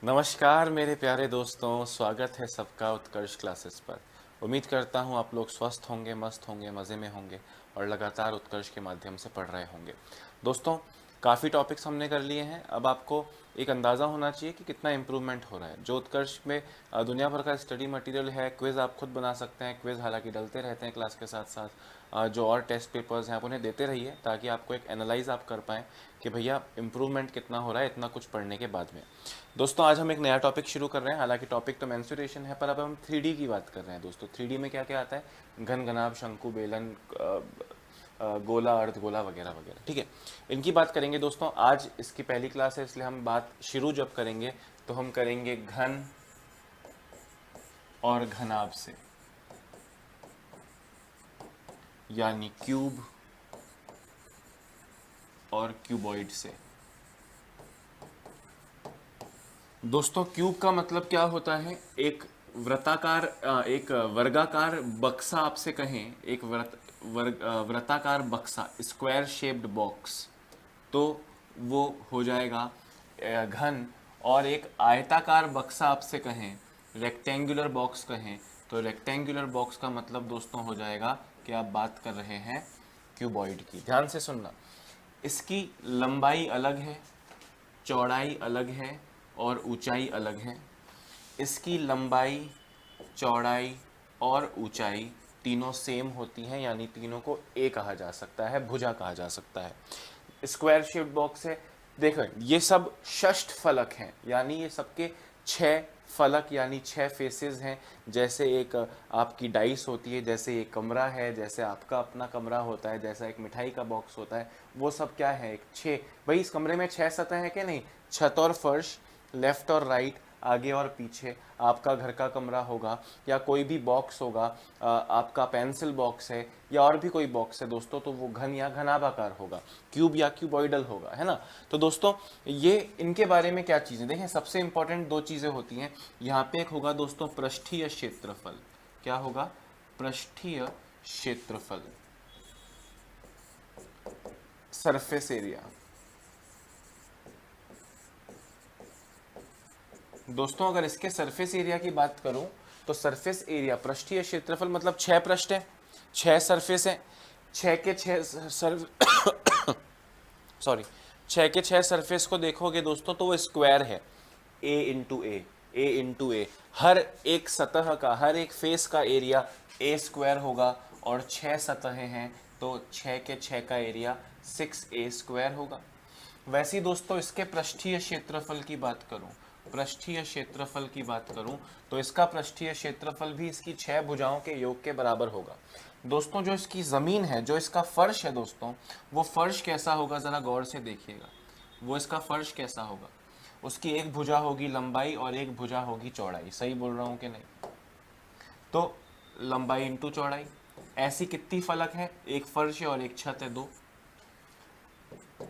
नमस्कार मेरे प्यारे दोस्तों, स्वागत है सबका उत्कर्ष क्लासेस पर। उम्मीद करता हूँ आप लोग स्वस्थ होंगे, मस्त होंगे, मज़े में होंगे और लगातार उत्कर्ष के माध्यम से पढ़ रहे होंगे। दोस्तों, काफ़ी टॉपिक्स हमने कर लिए हैं। अब आपको एक अंदाज़ा होना चाहिए कि कितना इम्प्रूवमेंट हो रहा है। जो उत्कर्ष में दुनिया भर का स्टडी मटेरियल है, क्विज़ आप खुद बना सकते हैं। क्विज़ हालांकि डलते रहते हैं क्लास के साथ साथ। जो और टेस्ट पेपर्स हैं आप उन्हें देते रहिए ताकि आपको एक एनालाइज आप कर पाएँ कि भैया इम्प्रूवमेंट कितना हो रहा है इतना कुछ पढ़ने के बाद में। दोस्तों, आज हम एक नया टॉपिक शुरू कर रहे हैं। हालांकि टॉपिक तो मेंसुरेशन है, पर अब हम 3D की बात कर रहे हैं। दोस्तों, 3D में क्या क्या आता है? घन, घनाभ, शंकु, बेलन, गोला, अर्धगोला वगैरह वगैरह। ठीक है, इनकी बात करेंगे दोस्तों। आज इसकी पहली क्लास है, इसलिए हम बात शुरू जब करेंगे तो हम करेंगे घन और घनाभ से, यानी क्यूब और क्यूबॉइड से। दोस्तों, क्यूब का मतलब क्या होता है? एक वृत्ताकार, एक वर्गाकार बक्सा आपसे कहें, एक वृत्ताकार बक्सा, स्क्वायर शेप्ड बॉक्स, तो वो हो जाएगा घन। और एक आयताकार बक्सा आपसे कहें, रेक्टेंगुलर बॉक्स कहें, तो रेक्टेंगुलर बॉक्स का मतलब दोस्तों हो जाएगा कि आप बात कर रहे हैं क्यूबॉइड की। ध्यान से सुनना, इसकी लंबाई अलग है, चौड़ाई अलग है और ऊंचाई अलग है। इसकी लंबाई, चौड़ाई और ऊंचाई तीनों सेम होती हैं, यानी तीनों को ए कहा जा सकता है, भुजा कहा जा सकता है। स्क्वायर शेप्ड बॉक्स है। देखो, ये सब षष्ठ फलक हैं, यानी ये सबके 6 फलक यानी 6 फेसेस हैं। जैसे एक आपकी डाइस होती है, जैसे एक कमरा है, जैसे आपका अपना कमरा होता है, जैसा एक मिठाई का बॉक्स होता है, वो सब क्या है? एक 6। भाई, इस कमरे में 6 सतह है कि नहीं? छत और फर्श, लेफ्ट और राइट, आगे और पीछे। आपका घर का कमरा होगा या कोई भी बॉक्स होगा, आपका पेंसिल बॉक्स है या और भी कोई बॉक्स है दोस्तों, तो वो घन या घनाभाकार होगा, क्यूब या क्यूबॉइडल होगा, है ना? तो दोस्तों, ये इनके बारे में क्या चीज़ें देखें। सबसे इंपॉर्टेंट 2 चीज़ें होती हैं यहाँ पे। एक होगा दोस्तों पृष्ठीय क्षेत्रफल। क्या होगा? पृष्ठीय क्षेत्रफल, सरफेस एरिया। दोस्तों, अगर इसके सरफेस एरिया की बात करूं तो सरफेस एरिया, पृष्ठीय क्षेत्रफल मतलब 6 पृष्ठ है, 6 सरफेस है, 6 के 6 सॉरी 6 के 6 सरफेस को देखोगे दोस्तों तो वो स्क्वायर है। ए इंटू ए, ए इंटू ए, हर एक सतह का, हर एक फेस का एरिया ए स्क्वायर होगा। और 6 सतहें हैं तो 6 के 6 का एरिया 6a स्क्वायर होगा। वैसे ही दोस्तों, इसके पृष्ठीय क्षेत्रफल की बात करूं, पृष्ठीय क्षेत्रफल की बात करूं तो इसका पृष्ठीय क्षेत्रफल भी इसकी 6 भुजाओं के योग के बराबर होगा। दोस्तों, जो इसकी ज़मीन है, जो इसका फर्श है दोस्तों, वो फर्श कैसा होगा ज़रा गौर से देखिएगा। वो इसका फर्श कैसा होगा? उसकी एक भुजा होगी लंबाई और एक भुजा होगी चौड़ाई। सही बोल रहा हूँ कि नहीं? तो लंबाई इंटू चौड़ाई। ऐसी कितनी फलक है? एक फर्श है और एक छत है, 2।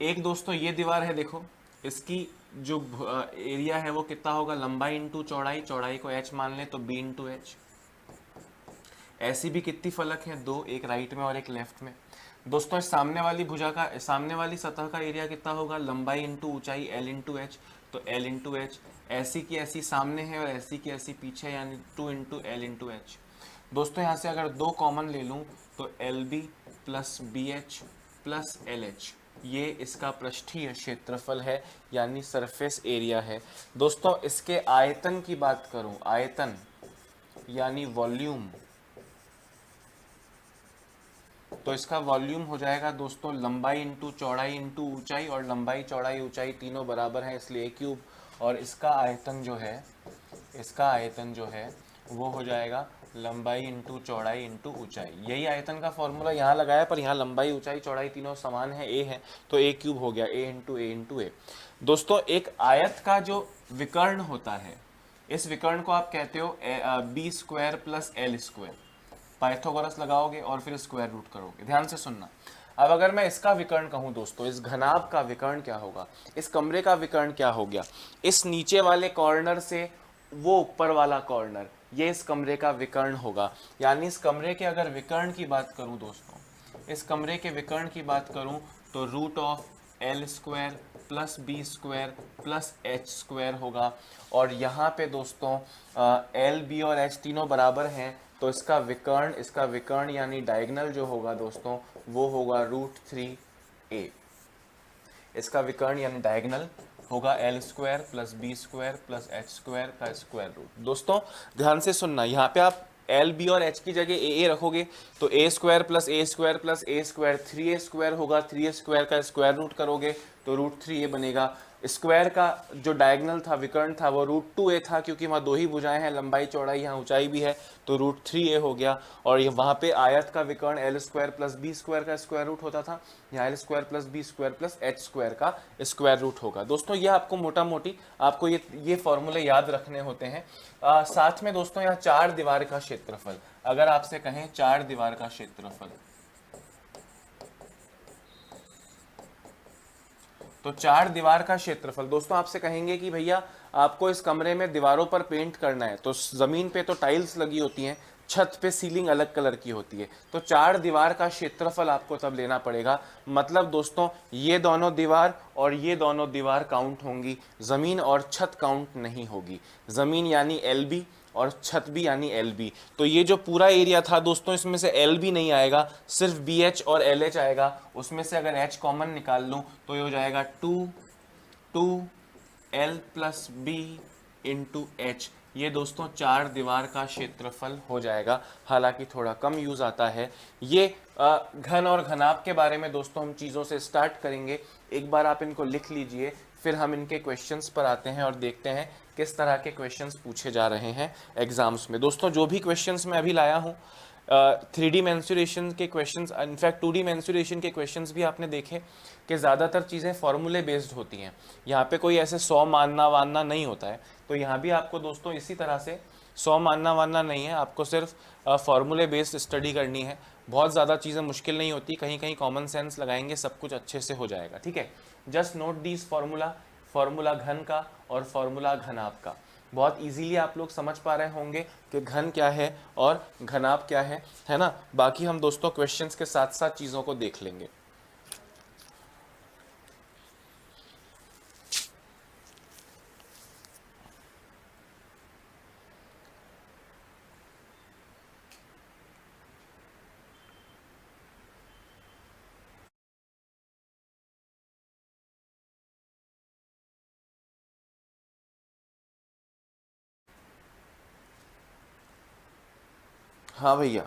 एक दोस्तों ये दीवार है, देखो, इसकी जो एरिया है वो कितना होगा? लंबाई इंटू चौड़ाई, चौड़ाई को h मान लें तो b इंटू एच। ऐसी भी कितनी फलक है? 2, एक राइट में और एक लेफ्ट में। दोस्तों, इस सामने वाली भुजा का, सामने वाली सतह का एरिया कितना होगा? लंबाई इंटू ऊंचाई, l इंटू एच, तो l इंटू एच। ऐसी की ऐसी सामने है और ऐसी की ऐसी पीछे, यानी 2 इंटू एल इंटू एच। दोस्तों, यहाँ से अगर 2 कॉमन ले लूँ तो L B plus B H plus L H, ये इसका पृष्ठीय क्षेत्रफल है, यानी सरफेस एरिया है। दोस्तों, इसके आयतन की बात करूं, आयतन यानी वॉल्यूम, तो इसका वॉल्यूम हो जाएगा दोस्तों लंबाई इंटू चौड़ाई इंटू ऊंचाई, और लंबाई, चौड़ाई, ऊंचाई तीनों बराबर हैं, इसलिए क्यूब। और इसका आयतन जो है, इसका आयतन जो है वो हो जाएगा लंबाई इंटू चौड़ाई इंटू ऊंचाई। यही आयतन का फॉर्मूला यहाँ लगाया, पर यहाँ लंबाई, ऊंचाई, चौड़ाई तीनों समान है, ए है, तो ए क्यूब हो गया, ए इंटू ए इंटू ए। दोस्तों, एक आयत का जो विकर्ण होता है, इस विकर्ण को आप कहते हो B square plus L square. Pythagoras लगाओगे और फिर स्क्वायर रूट करोगे। ध्यान से सुनना। अब अगर मैं इसका विकर्ण कहूं दोस्तों, इस घनाभ का विकर्ण क्या होगा? इस कमरे का विकर्ण क्या हो गया? इस नीचे वाले कॉर्नर से वो ऊपर वाला कॉर्नर, ये इस कमरे का विकर्ण होगा। यानी इस कमरे के अगर विकर्ण की बात करूं दोस्तों, इस कमरे के विकर्ण की बात करूं तो root of L square plus B square plus H square होगा। और यहाँ पे दोस्तों एल बी और एच तीनों बराबर हैं, तो इसका विकर्ण यानी डायगोनल जो होगा दोस्तों वो होगा √3a। इसका विकर्ण यानी डायगोनल होगा L square plus B square plus H square का स्क्वायर रूट। दोस्तों ध्यान से सुनना, यहाँ पे आप एल बी और एच की जगह ए रखोगे तो ए स्क्वायर प्लस ए स्क्वायर प्लस ए स्क्वायर 3a स्क्वायर होगा। 3a स्क्वायर का स्क्वायर रूट करोगे तो √3a बनेगा। स्क्वायर का जो डायगोनल था, विकर्ण था, वो √2a था, क्योंकि वहाँ दो ही भुजाएं हैं, लंबाई चौड़ाई यहाँ ऊंचाई भी है, तो √3a हो गया। और ये वहाँ पे आयत का विकर्ण L square plus B square का स्क्वायर रूट होता था, यहाँ L square plus B square plus H square का स्क्वायर रूट होगा। दोस्तों ये आपको मोटा मोटी आपको ये फॉर्मूले याद रखने होते हैं। साथ में दोस्तों यहाँ 4 दीवार का क्षेत्रफल, अगर आपसे कहें 4 दीवार का क्षेत्रफल, तो 4 दीवार का क्षेत्रफल दोस्तों आपसे कहेंगे कि भैया आपको इस कमरे में दीवारों पर पेंट करना है, तो जमीन पे तो टाइल्स लगी होती हैं, छत पे सीलिंग अलग कलर की होती है, तो 4 दीवार का क्षेत्रफल आपको तब लेना पड़ेगा। मतलब दोस्तों ये दोनों दीवार और ये दोनों दीवार काउंट होंगी, जमीन और छत काउंट नहीं होगी। जमीन यानी एल बी और छत भी यानी एल बी। तो ये जो पूरा एरिया था दोस्तों, इसमें से एल बी नहीं आएगा, सिर्फ बी एच और एल एच आएगा। उसमें से अगर एच कॉमन निकाल लूँ तो ये हो जाएगा 2 L plus B into H. ये दोस्तों 4 दीवार का क्षेत्रफल हो जाएगा। हालांकि थोड़ा कम यूज आता है। ये घन और घनाभ के बारे में दोस्तों हम चीज़ों से स्टार्ट करेंगे। एक बार आप इनको लिख लीजिए, फिर हम इनके क्वेश्चंस पर आते हैं और देखते हैं किस तरह के क्वेश्चंस पूछे जा रहे हैं एग्जाम्स में। दोस्तों जो भी क्वेश्चंस मैं अभी लाया हूँ 3D मेंसुरेशन के क्वेश्चंस, इनफैक्ट 2D मेंसुरेशन के क्वेश्चंस भी आपने देखे कि ज़्यादातर चीज़ें फॉर्मूले बेस्ड होती हैं। यहाँ पे कोई ऐसे 100 मानना वानना नहीं होता है, तो यहाँ भी आपको दोस्तों इसी तरह से 100 मानना वानना नहीं है, आपको सिर्फ फॉर्मूले बेस्ड स्टडी करनी है। बहुत ज़्यादा चीज़ें मुश्किल नहीं होती, कहीं कहीं कॉमन सेंस लगाएंगे सब कुछ अच्छे से हो जाएगा। ठीक है, जस्ट नोट दीज फॉर्मूला घन का और फॉर्मूला घनाभ का। बहुत इजीली आप लोग समझ पा रहे होंगे कि घन क्या है और घनाभ क्या है ना। बाकी हम दोस्तों क्वेश्चंस के साथ साथ चीज़ों को देख लेंगे। हाँ भैया,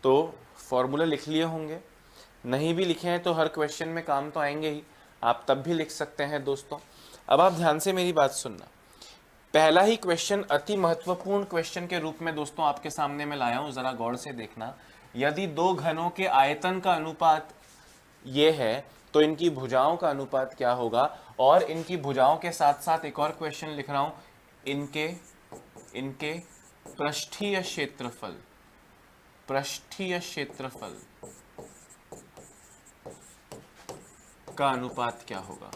तो फॉर्मूला लिख लिए होंगे, नहीं भी लिखे हैं तो हर क्वेश्चन में काम तो आएंगे ही, आप तब भी लिख सकते हैं दोस्तों। अब आप ध्यान से मेरी बात सुनना। पहला ही क्वेश्चन अति महत्वपूर्ण क्वेश्चन के रूप में दोस्तों आपके सामने मैं लाया हूं, जरा गौर से देखना। यदि दो घनों के आयतन का अनुपात ये है तो इनकी भुजाओं का अनुपात क्या होगा। और इनकी भुजाओं के साथ साथ एक और क्वेश्चन लिख रहा हूं, इनके पृष्ठीय क्षेत्रफल का अनुपात क्या होगा।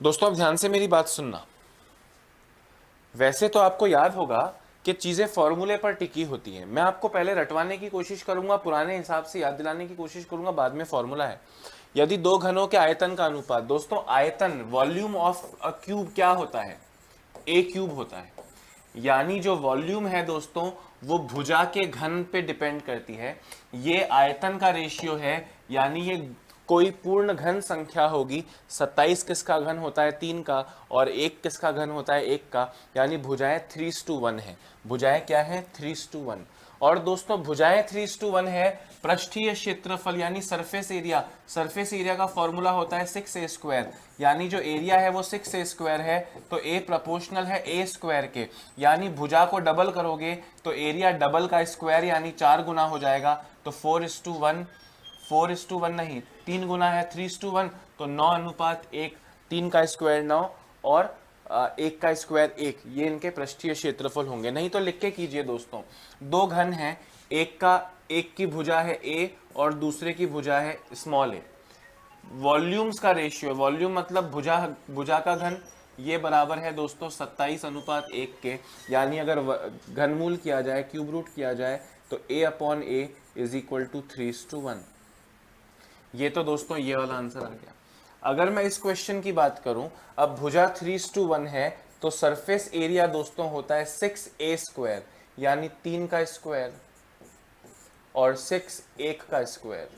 दोस्तों अब ध्यान से मेरी बात सुनना। वैसे तो आपको याद होगा कि चीजें फॉर्मूले पर टिकी होती हैं, मैं आपको पहले रटवाने की कोशिश करूंगा, पुराने हिसाब से याद दिलाने की कोशिश करूंगा, बाद में फॉर्मूला है। यदि दो घनों के आयतन का अनुपात, दोस्तों आयतन वॉल्यूम ऑफ अ क्यूब क्या होता है, ए क्यूब होता है। यानी जो वॉल्यूम है दोस्तों वो भुजा के घन पे डिपेंड करती है। ये आयतन का रेशियो है, यानी ये कोई पूर्ण घन संख्या होगी। 27 किसका घन होता है 3 का, और 1 किसका घन होता है 1 का, यानी भुजाएं 3:1 है। भुजाएं क्या है 3:1। और दोस्तों भुजाएं 3:1 है। पृष्ठीय क्षेत्रफल यानी सरफेस एरिया का फॉर्मूला होता है 6a², यानी जो एरिया है वो 6a² है, तो a प्रोपोर्शनल है a² के, यानी भुजा को डबल करोगे तो एरिया डबल का स्क्वायर यानी 4 गुना हो जाएगा, तो 4:1 नहीं 3 गुना है 3:1, तो 9:1, 3 का स्क्वायर 9 और 1 का स्क्वायर 1, ये इनके पृष्ठीय क्षेत्रफल होंगे। नहीं तो लिख के कीजिए दोस्तों, दो घन हैं, एक की भुजा है a और दूसरे की भुजा है स्मॉल a। वॉल्यूम्स का रेशियो, वॉल्यूम मतलब भुजा का घन ये बराबर है दोस्तों 27:1 के, यानी अगर घनमूल किया जाए, क्यूब रूट किया जाए, तो a/a इज इक्वल टू 3:1। ये तो दोस्तों ये वाला आंसर आ गया। अगर मैं इस क्वेश्चन की बात करूं, अब भुजा 3:1 है, तो सरफेस एरिया दोस्तों होता है 6a², यानी 3 का स्क्वायर, और 6 1 का स्क्वायर,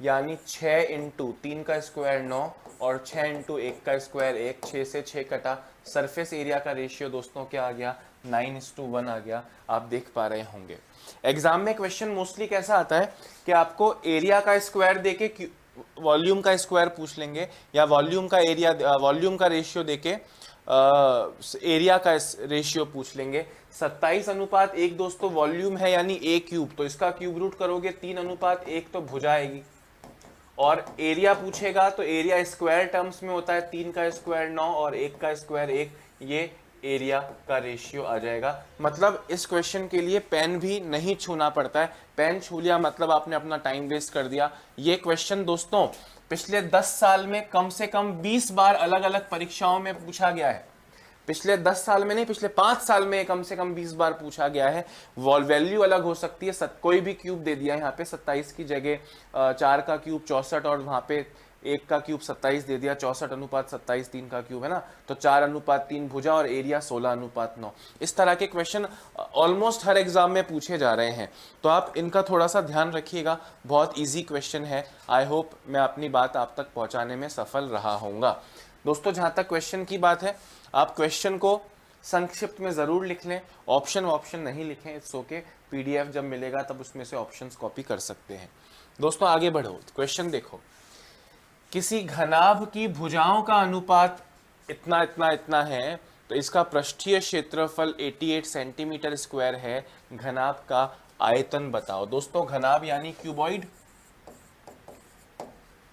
यानी 6 इंटू 3 का स्क्वायर 9, और 6 इंटू 1 का स्क्वायर 1, 6 से 6 कटा, सरफेस एरिया का रेशियो दोस्तों क्या आ गया, 9:1 आ गया। आप देख पा रहे होंगे। एग्जाम में क्वेश्चन मोस्टली कैसा आता है कि आपको एरिया का स्क्वायर देके वॉल्यूम का स्क्वायर पूछ लेंगे, या वॉल्यूम का एरिया, वॉल्यूम का रेशियो देके एरिया का रेशियो पूछ लेंगे। 27:1 दोस्तों वॉल्यूम है, यानी a क्यूब, तो इसका क्यूब रूट करोगे 3:1, तो भुजा आएगी। और एरिया पूछेगा तो एरिया स्क्वायर टर्म्स में होता है, 3 का स्क्वायर 9 और 1 का स्क्वायर 1, ये एरिया का रेशियो आ जाएगा। मतलब इस क्वेश्चन के लिए पेन भी नहीं छूना पड़ता है, पेन छू लिया मतलब आपने अपना टाइम वेस्ट कर दिया। ये क्वेश्चन दोस्तों पिछले 10 साल में कम से कम 20 बार अलग अलग परीक्षाओं में पूछा गया है। पिछले 10 साल में नहीं, पिछले 5 साल में कम से कम 20 बार पूछा गया है। वैल्यू अलग हो सकती है, कोई भी क्यूब दे दिया यहाँ पे 27 की जगह 4 का क्यूब 64, और वहां पे 1 का क्यूब 27 दे दिया, 64:27, 3 का क्यूब है ना, तो 4:3 भुजा, और एरिया 16:9। इस तरह के क्वेश्चन ऑलमोस्ट हर एग्जाम में पूछे जा रहे हैं, तो आप इनका थोड़ा सा ध्यान रखिएगा। बहुत ईजी क्वेश्चन है। आई होप मैं अपनी बात आप तक पहुंचाने में सफल रहा होऊंगा। दोस्तों जहां तक क्वेश्चन की बात है, आप क्वेश्चन को संक्षिप्त में जरूर लिख लें, ऑप्शन नहीं लिखें, इट्स ओके। पीडीएफ जब मिलेगा तब उसमें से ऑप्शंस कॉपी कर सकते हैं। दोस्तों आगे बढ़ो, क्वेश्चन देखो। किसी घनाभ की भुजाओं का अनुपात इतना इतना इतना है, तो इसका पृष्ठीय क्षेत्रफल 88 सेंटीमीटर स्क्वायर है। घनाभ का आयतन बताओ। दोस्तों घनाभ यानी क्यूबॉइड,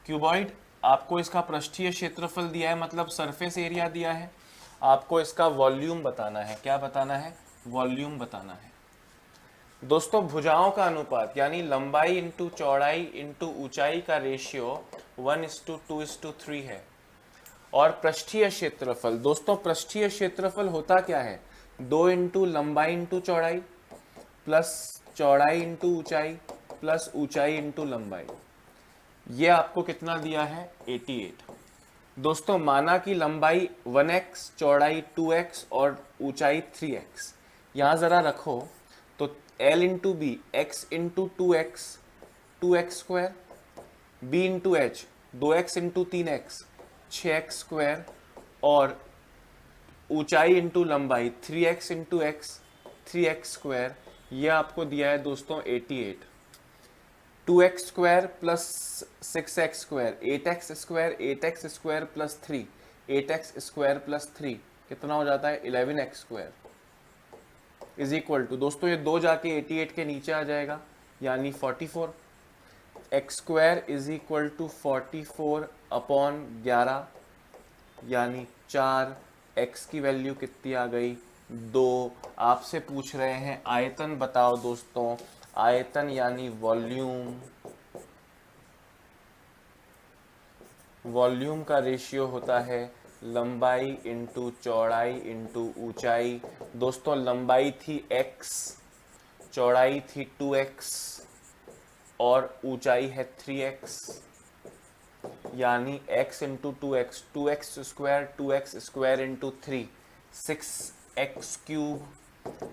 क्यूबॉइड आपको इसका पृष्ठीय क्षेत्रफल दिया है, मतलब सरफेस एरिया दिया है। आपको इसका वॉल्यूम बताना है। क्या बताना है? वॉल्यूम बताना है। दोस्तों भुजाओं का अनुपात यानी लंबाई इंटू चौड़ाई इंटू ऊंचाई का रेशियो 1:2:3 है। और पृष्ठीय क्षेत्रफल, दोस्तों पृष्ठीय क्षेत्रफल होता क्या है? 2 इंटू लंबाई इंटू चौड़ाई प्लस चौड़ाई इंटू ऊंचाई प्लस ऊंचाई इंटू लंबाई। ये आपको कितना दिया है? 88। दोस्तों माना कि लंबाई 1x, चौड़ाई 2x और ऊंचाई 3x। यहां जरा रखो तो L into B, X into 2x, 2x², b into H 2x into 3x, 6x², और ऊंचाई इंटू लंबाई 3x इंटू एक्स, 3x²। यह आपको दिया है दोस्तों 88। 2x² plus 6x² 8x² 8x² plus 3 8x² plus 3 कितना हो जाता है? 11x² इज इक्वल टू, दोस्तों ये 2 जाके 88 के नीचे आ जाएगा, यानी 44। x² इज इक्वल टू 44/11, यानी 4। x की वैल्यू कितनी आ गई? 2। आपसे पूछ रहे हैं आयतन बताओ दोस्तों। आयतन यानी वॉल्यूम, वॉल्यूम का रेशियो होता है लंबाई इंटू चौड़ाई इंटू ऊंचाई। दोस्तों लंबाई थी x, चौड़ाई थी 2x और ऊंचाई है 3x, यानी x into 2x, 2x² into 3, 6x³।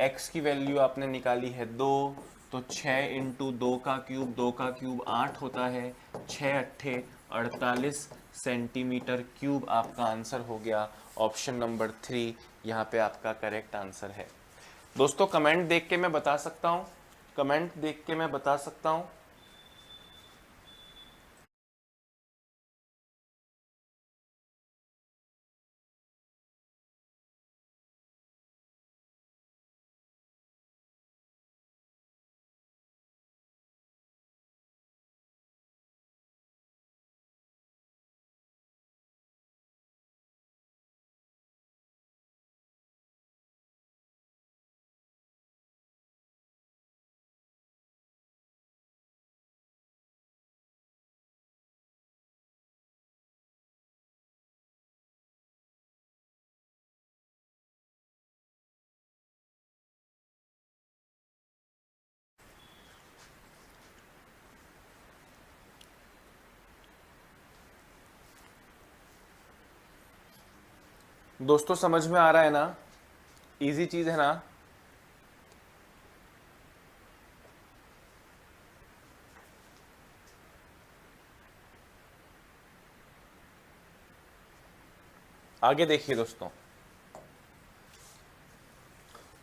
x की वैल्यू आपने निकाली है 2, तो 6 इंटू 2 का क्यूब, 2 का क्यूब 8 होता है, 6×8 48 सेंटीमीटर क्यूब आपका आंसर हो गया। ऑप्शन नंबर 3 यहाँ पे आपका करेक्ट आंसर है। दोस्तों कमेंट देख के मैं बता सकता हूँ, कमेंट देख के मैं बता सकता हूँ दोस्तों समझ में आ रहा है ना? इजी चीज है ना? आगे देखिए दोस्तों,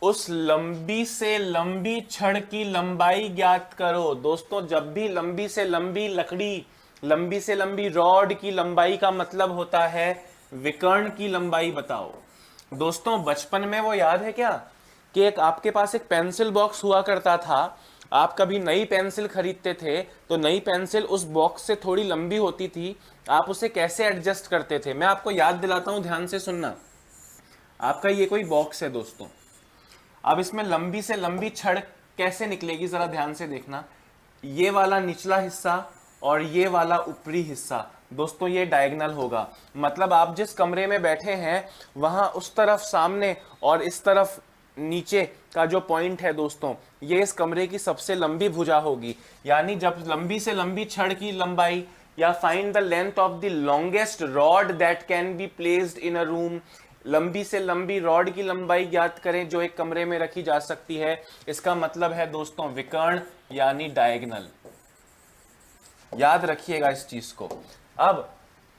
उस लंबी से लंबी छड़ की लंबाई ज्ञात करो। दोस्तों जब भी लंबी से लंबी लकड़ी, लंबी से लंबी रॉड की लंबाई का मतलब होता है विकर्ण की लंबाई बताओ। दोस्तों बचपन में वो याद है क्या कि एक आपके पास एक पेंसिल बॉक्स हुआ करता था। आप कभी नई पेंसिल खरीदते थे तो नई पेंसिल उस बॉक्स से थोड़ी लंबी होती थी, आप उसे कैसे एडजस्ट करते थे? मैं आपको याद दिलाता हूं, ध्यान से सुनना। आपका ये कोई बॉक्स है दोस्तों, अब इसमें लंबी से लंबी छड़ कैसे निकलेगी, जरा ध्यान से देखना। ये वाला निचला हिस्सा और ये वाला ऊपरी हिस्सा, दोस्तों ये डायगोनल होगा। मतलब आप जिस कमरे में बैठे हैं वहां उस तरफ सामने और इस तरफ नीचे का जो पॉइंट है दोस्तों, ये इस कमरे की सबसे लंबी भुजा होगी। यानी जब लंबी से लंबी छड़ की लंबाई, या find the length of the longest rod that can be placed in a room, लंबी से लंबी रॉड की लंबाई ज्ञात करें जो एक कमरे में रखी जा सकती है। इसका मतलब है दोस्तों विकर्ण यानी डायगोनल। याद रखिएगा इस चीज को। अब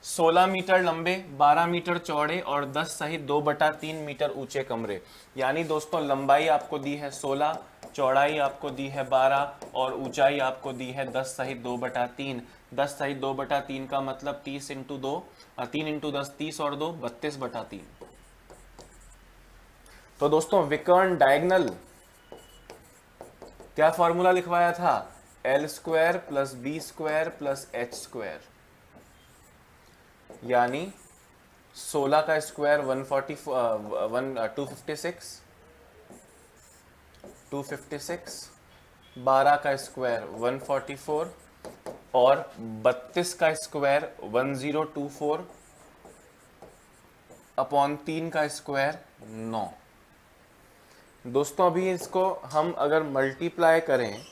16 मीटर लंबे, 12 मीटर चौड़े और 10 सहित 2/3 मीटर ऊंचे कमरे, यानी दोस्तों लंबाई आपको दी है 16, चौड़ाई आपको दी है 12 और ऊंचाई आपको दी है 10 सहित 2/3। 10 सहित 2/3 का मतलब 30 इंटू 2, 3 इंटू 10 30 और 2 32/3। तो दोस्तों विकर्ण डायगोनल क्या फॉर्मूला लिखवाया था? L square plus B square plus H square, यानी 16 का स्क्वायर 256, 12 का स्क्वायर 144 और 32 का स्क्वायर 1024 अपॉन 3 का स्क्वायर 9। दोस्तों अभी इसको हम अगर मल्टीप्लाई करें,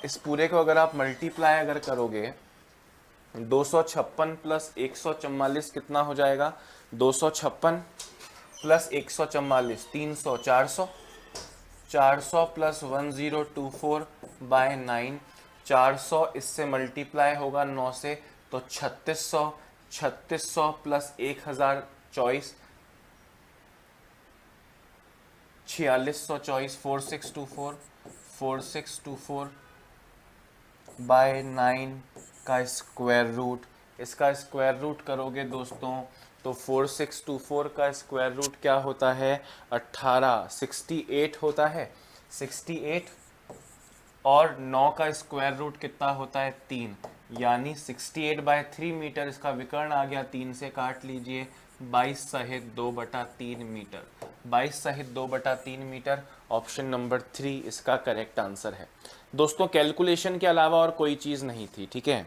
इस पूरे को अगर आप मल्टीप्लाई अगर करोगे, 256 प्लस 144 कितना हो जाएगा? 256 प्लस 144 300, 400, 400 प्लस 1024 बाय 9, 400 इससे मल्टीप्लाई होगा 9 से तो 3600, 3600 प्लस 1024, 4624, 4624, 4624 बाय 9 का स्क्वायर रूट। इसका स्क्वायर रूट करोगे दोस्तों तो 4624 का स्क्वायर रूट क्या होता है? 18, 68 होता है, 68 और 9 का स्क्वायर रूट कितना होता है? 3, यानी 68/3 मीटर। इसका विकर्ण आ गया, 3 से काट लीजिए, 22 सहित 2/3 मीटर। 22 सहित 2/3 मीटर, ऑप्शन नंबर 3 इसका करेक्ट आंसर है। दोस्तों कैलकुलेशन के अलावा और कोई चीज नहीं थी, ठीक है?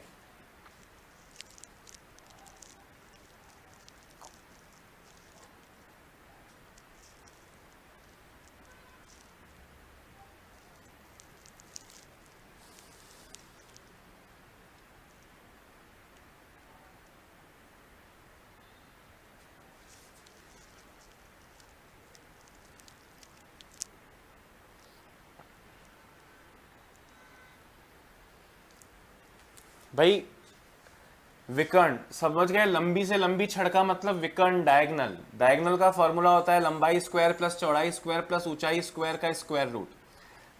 भाई विकर्ण समझ गए? लंबी से लंबी छड़ का मतलब विकर्ण डायगोनल। डायगोनल का फॉर्मूला होता है लंबाई स्क्वायर प्लस चौड़ाई स्क्वायर प्लस ऊंचाई स्क्वायर का स्क्वायर रूट।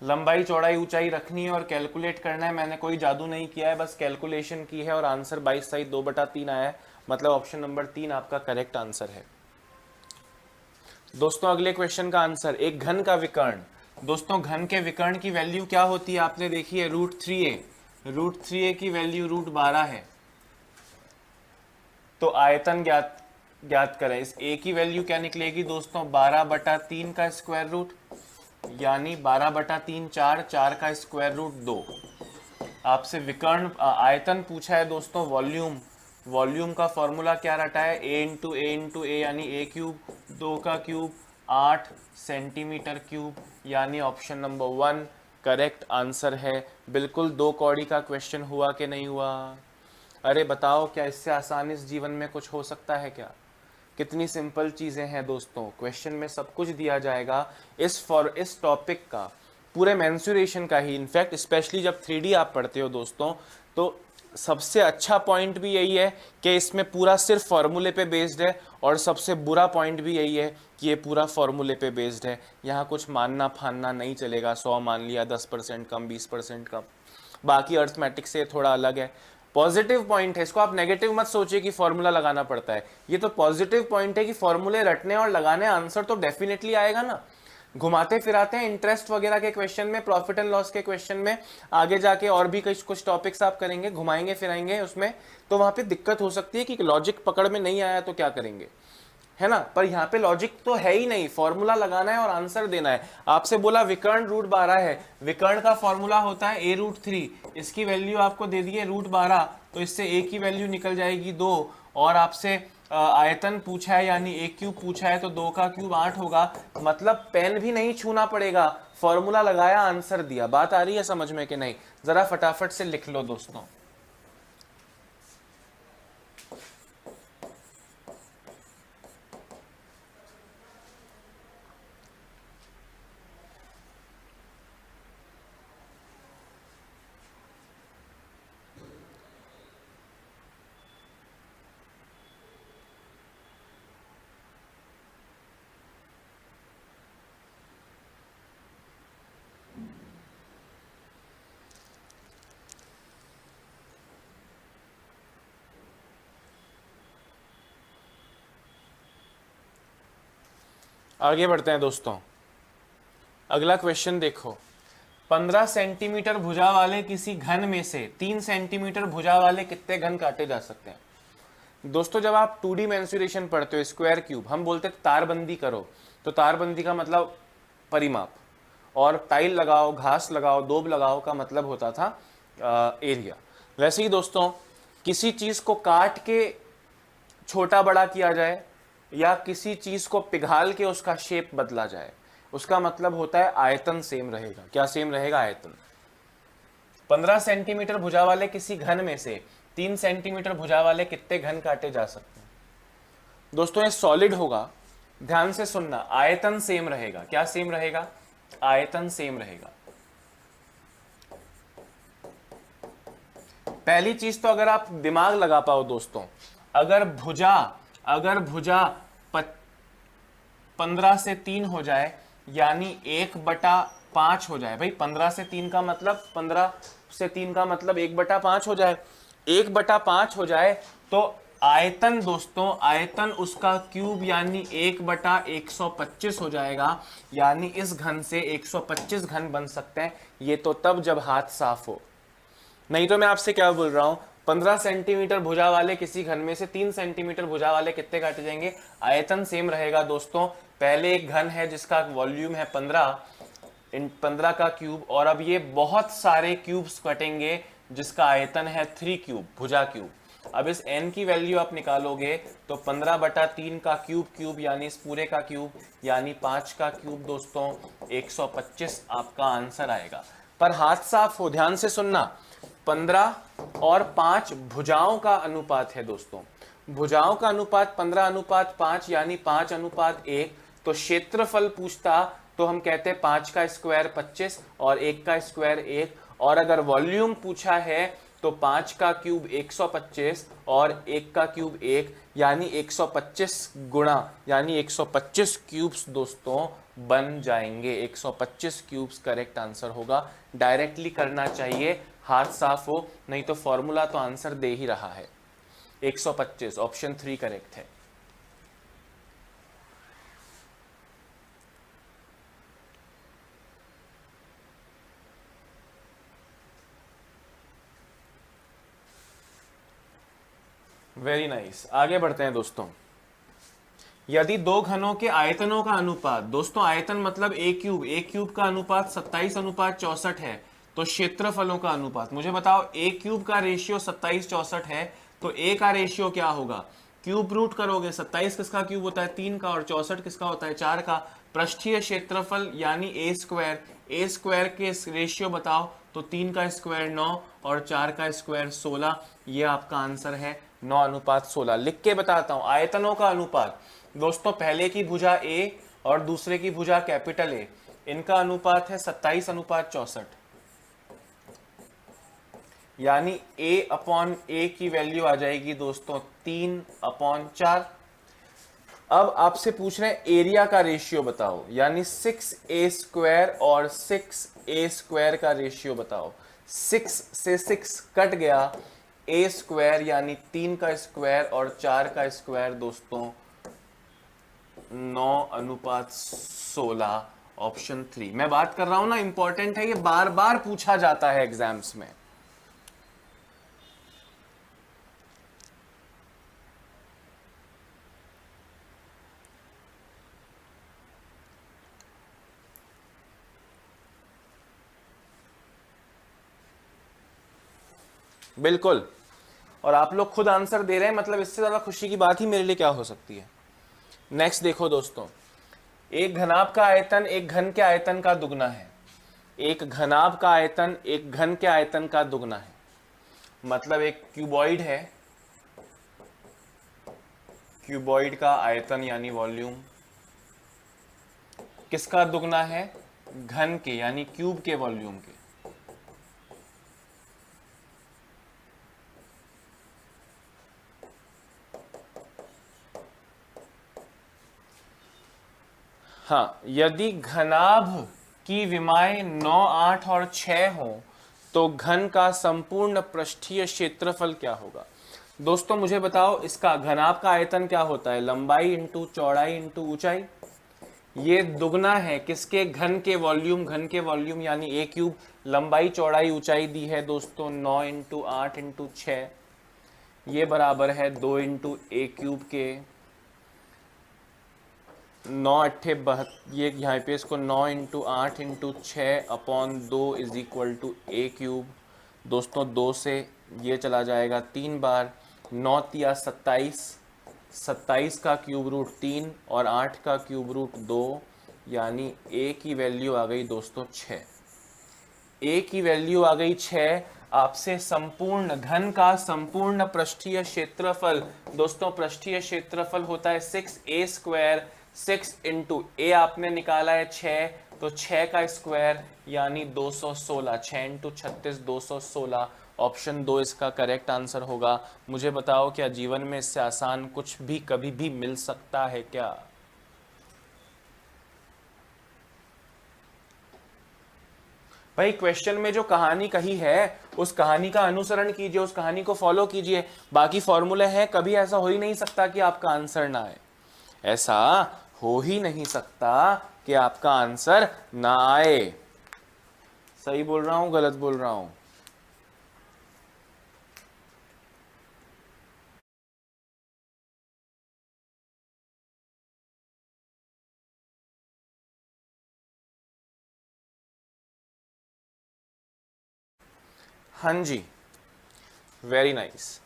लंबाई चौड़ाई ऊंचाई रखनी है और कैलकुलेट करना है। मैंने कोई जादू नहीं किया है, बस कैलकुलेशन की है और आंसर 22 सहित 2/3 आया है। मतलब ऑप्शन नंबर 3 आपका करेक्ट आंसर है। दोस्तों अगले क्वेश्चन का आंसर, एक घन का विकर्ण। दोस्तों घन के विकर्ण की वैल्यू क्या होती है? आपने देखी है √3a। √3a की वैल्यू √12 है। तो आयतन ज्ञात करें। इस a की वैल्यू क्या निकलेगी दोस्तों? 12/3 का स्क्वायर रूट, यानी 12/3 4, 4 का स्क्वायर रूट 2। आपसे विकर्ण आयतन पूछा है दोस्तों, वॉल्यूम। वॉल्यूम का फॉर्मूला क्या रटा है? a इंटू ए यानी a क्यूब, 2 का क्यूब 8 सेंटीमीटर क्यूब, यानी ऑप्शन नंबर 1 करेक्ट आंसर है। बिल्कुल 2 कौड़ी का क्वेश्चन हुआ कि नहीं हुआ? अरे बताओ, क्या इससे आसान इस जीवन में कुछ हो सकता है क्या? कितनी सिंपल चीजें हैं दोस्तों, क्वेश्चन में सब कुछ दिया जाएगा इस टॉपिक का, पूरे मेंसुरेशन का ही। इनफैक्ट स्पेशली जब 3D आप पढ़ते हो दोस्तों, तो सबसे अच्छा पॉइंट भी यही है कि इसमें पूरा सिर्फ फॉर्मूले पे बेस्ड है, और सबसे बुरा पॉइंट भी यही है कि ये पूरा फॉर्मूले पे बेस्ड है। यहाँ कुछ मानना फानना नहीं चलेगा, 100 मान लिया, 10% कम, 20% कम, बाकी अर्थमेटिक्स से थोड़ा अलग है। पॉजिटिव पॉइंट है, इसको आप नेगेटिव मत सोचिए कि फॉर्मूला लगाना पड़ता है, ये तो पॉजिटिव पॉइंट है कि फॉर्मूले रटने और लगाने आंसर तो डेफिनेटली आएगा ना। घुमाते फिराते हैं इंटरेस्ट वगैरह के क्वेश्चन में, प्रॉफिट एंड लॉस के क्वेश्चन में, आगे जाके और भी कुछ टॉपिक्स आप करेंगे, घुमाएंगे फिराएंगे उसमें, तो वहां पे दिक्कत हो सकती है कि लॉजिक पकड़ में नहीं आया तो क्या करेंगे, है ना। पर यहाँ पे लॉजिक तो है ही नहीं, फॉर्मूला लगाना है और आंसर देना है। आपसे बोला विकर्ण रूट 12 है, विकर्ण का फॉर्मूला होता है a√3, इसकी वैल्यू आपको दे दी है √12, तो इससे a की वैल्यू निकल जाएगी 2, और आपसे आयतन पूछा है यानी a³ पूछा है, तो 2 का क्यूब 8 होगा। मतलब पेन भी नहीं छूना पड़ेगा, फॉर्मूला लगाया आंसर दिया। बात आ रही है समझ में कि नहीं? जरा फटाफट से लिख लो दोस्तों। आगे बढ़ते हैं दोस्तों, अगला क्वेश्चन देखो। 15 सेंटीमीटर भुजा वाले किसी घन में से 3 सेंटीमीटर भुजा वाले कितने घन काटे जा सकते हैं? दोस्तों जब आप 2D मेंसुरेशन पढ़ते हो, स्क्वायर क्यूब, हम बोलते हैं तारबंदी करो, तो तारबंदी का मतलब परिमाप, और टाइल लगाओ, घास लगाओ, दोब लगाओ का मतलब होता था एरिया। वैसे ही दोस्तों किसी चीज को काट के छोटा बड़ा किया जाए, या किसी चीज को पिघाल के उसका शेप बदला जाए, उसका मतलब होता है आयतन सेम रहेगा। क्या सेम रहेगा? आयतन। 15 सेंटीमीटर भुजा वाले किसी घन में से 3 सेंटीमीटर भुजा वाले कितने घन काटे जा सकते हैं? दोस्तों ये सॉलिड होगा, ध्यान से सुनना, आयतन सेम रहेगा। क्या सेम रहेगा? आयतन सेम रहेगा। पहली चीज तो अगर आप दिमाग लगा पाओ दोस्तों, अगर भुजा 15 से 3 हो जाए, यानी 1/5 हो जाए। भाई 15 से 3 का मतलब 15 से 3 का मतलब 1/5 हो जाए। 1/5 हो जाए तो आयतन दोस्तों, आयतन उसका क्यूब यानी 1/125 हो जाएगा। यानी इस घन से 125 घन बन सकते हैं। ये तो तब जब हाथ साफ हो, नहीं तो मैं आपसे क्या बोल रहा हूं, 15 सेंटीमीटर भुजा वाले किसी घन में से 3 सेंटीमीटर भुजा वाले कितने काटे जाएंगे? आयतन सेम रहेगा दोस्तों। पहले एक घन है जिसका वॉल्यूम है 15, इन 15 का क्यूब, और अब ये बहुत सारे क्यूब्स कटेंगे जिसका आयतन है 3 क्यूब, भुजा क्यूब। अब इस n की वैल्यू आप निकालोगे तो 15/3 का क्यूब यानी इस पूरे का क्यूब, यानी 5 का क्यूब दोस्तों 125 आपका आंसर आएगा। पर हाथ साफ हो, ध्यान से सुनना, 15 और 5 भुजाओं का अनुपात है दोस्तों। भुजाओं का अनुपात 15:5 यानी 5:1। तो क्षेत्रफल पूछता तो हम कहते हैं 5 का स्क्वायर 25 और 1 का स्क्वायर 1। और अगर वॉल्यूम पूछा है तो 5 का क्यूब 125 और 1 का क्यूब 1, यानी 125 गुणा, यानी 125 क्यूब्स दोस्तों बन जाएंगे। 125 क्यूब्स करेक्ट आंसर होगा। डायरेक्टली करना चाहिए, हाथ साफ हो, नहीं तो फॉर्मूला तो आंसर दे ही रहा है। 125 ऑप्शन 3 करेक्ट है। Very nice. आगे बढ़ते हैं दोस्तों। यदि दो घनों के आयतनों का अनुपात, दोस्तों आयतन मतलब a³ का अनुपात 27:64 है, तो क्षेत्रफलों का अनुपात मुझे बताओ, a³ का रेशियो 27:64 है, तो a का रेशियो क्या होगा? क्यूब रूट करोगे, 27 किसका क्यूब होता है 3 का, और 64 किसका होता है 4 का। पृष्ठीय क्षेत्रफल यानी ए स्क्वायर के रेशियो बताओ, तो 3 का स्क्वायर 9 और 4 का स्क्वायर 16। ये आपका आंसर है 9:16। लिख के बताता हूं आयतनों का अनुपात। दोस्तों पहले की भुजा ए और दूसरे की भुजा कैपिटल ए, इनका अनुपात है 27:64, यानी a/a की वैल्यू आ जाएगी दोस्तों 3/4। अब आपसे पूछ रहे हैं एरिया का रेशियो बताओ, यानी 6a² और 6a² का रेशियो बताओ। 6 से 6 कट गया, a² यानी 3 का स्क्वायर और 4 का स्क्वायर दोस्तों 9:16, ऑप्शन 3। मैं बात कर रहा हूं ना, इंपॉर्टेंट है, ये बार बार पूछा जाता है एग्जाम्स में। बिल्कुल, और आप लोग खुद आंसर दे रहे हैं, मतलब इससे ज्यादा खुशी की बात ही मेरे लिए क्या हो सकती है। नेक्स्ट देखो दोस्तों, एक घनाभ का आयतन एक घन के आयतन का दुगना है। एक घनाभ का आयतन एक घन के आयतन का दुगना है, मतलब एक क्यूबॉइड है, क्यूबॉइड का आयतन यानी वॉल्यूम किसका दुगना है, घन के यानी क्यूब के वॉल्यूम के। हाँ, यदि घनाभ की विमाएं 9, 8 और 6 हो तो घन का संपूर्ण पृष्ठीय क्षेत्रफल क्या होगा। दोस्तों मुझे बताओ, इसका घनाभ का आयतन क्या होता है, लंबाई इंटू चौड़ाई इंटू ऊंचाई। ये दुगना है किसके, घन के वॉल्यूम यानी a क्यूब। लंबाई चौड़ाई ऊंचाई दी है दोस्तों 9 इंटू 8 इंटू 6, ये बराबर है 2 इंटू a क्यूब के। 9 अट्ठे 72, ये यहाँ पे इसको 9 into 8 into 6/2 is equal to a cube. दोस्तों 2 से ये चला जाएगा 3 बार, 9 तिया 27, 27 का क्यूब रूट 3 और 8 का क्यूब रूट 2, यानी a की वैल्यू आ गई दोस्तों 6। a की वैल्यू आ गई 6। आपसे संपूर्ण घन का संपूर्ण पृष्ठीय क्षेत्रफल, दोस्तों पृष्ठीय क्षेत्रफल होता है 6a², 6 इंटू ए आपने निकाला है 6, तो 6 का स्क्वायर यानी 216, 6 इंटू 36 216, ऑप्शन 2 इसका करेक्ट आंसर होगा। मुझे बताओ क्या जीवन में इससे आसान कुछ भी कभी भी मिल सकता है क्या। भाई क्वेश्चन में जो कहानी कही है उस कहानी का अनुसरण कीजिए, उस कहानी को फॉलो कीजिए, बाकी फॉर्मूले हैं, कभी ऐसा हो ही नहीं सकता कि आपका आंसर ना आए। ऐसा हो ही नहीं सकता कि आपका आंसर ना आए। सही बोल रहा हूं गलत बोल रहा हूं। हाँ जी, वेरी नाइस।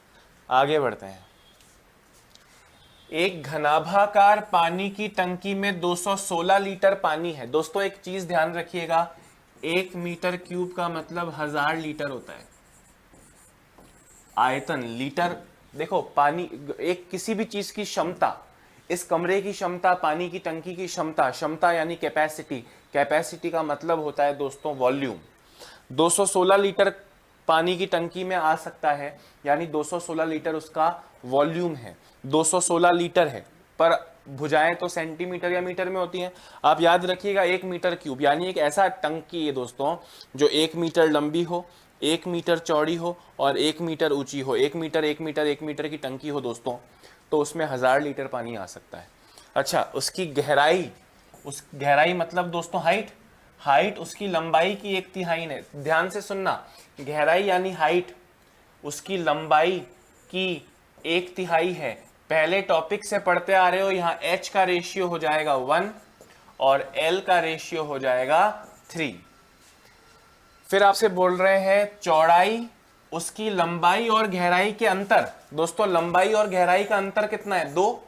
आगे बढ़ते हैं। एक घनाभाकार पानी की टंकी में 216 लीटर पानी है। दोस्तों एक चीज ध्यान रखिएगा, 1 मीटर क्यूब का मतलब 1000 लीटर होता है। आयतन लीटर, देखो पानी एक किसी भी चीज की क्षमता, इस कमरे की क्षमता, पानी की टंकी की क्षमता, क्षमता यानी कैपेसिटी, कैपेसिटी का मतलब होता है दोस्तों वॉल्यूम। 216 लीटर पानी की टंकी में आ सकता है, यानी 216 लीटर उसका वॉल्यूम है। 216 लीटर है, पर भुजाएं तो सेंटीमीटर या मीटर में होती हैं। आप याद रखिएगा 1 मीटर क्यूब यानी एक ऐसा टंकी है दोस्तों जो 1 मीटर लंबी हो, 1 मीटर चौड़ी हो और 1 मीटर ऊंची हो। 1 मीटर 1 मीटर 1 मीटर की टंकी हो दोस्तों, तो उसमें 1000 लीटर पानी आ सकता है। अच्छा, उसकी गहराई, उस गहराई मतलब दोस्तों हाइट, हाइट उसकी लंबाई की 1/3 है। ध्यान से सुनना, गहराई यानी हाइट उसकी लंबाई की 1/3 है। पहले टॉपिक से पढ़ते आ रहे हो, यहाँ h का रेशियो हो जाएगा 1 और l का रेशियो हो जाएगा 3। फिर आपसे बोल रहे हैं चौड़ाई उसकी लंबाई और गहराई के अंतर, दोस्तों लंबाई और गहराई का अंतर कितना है? 2,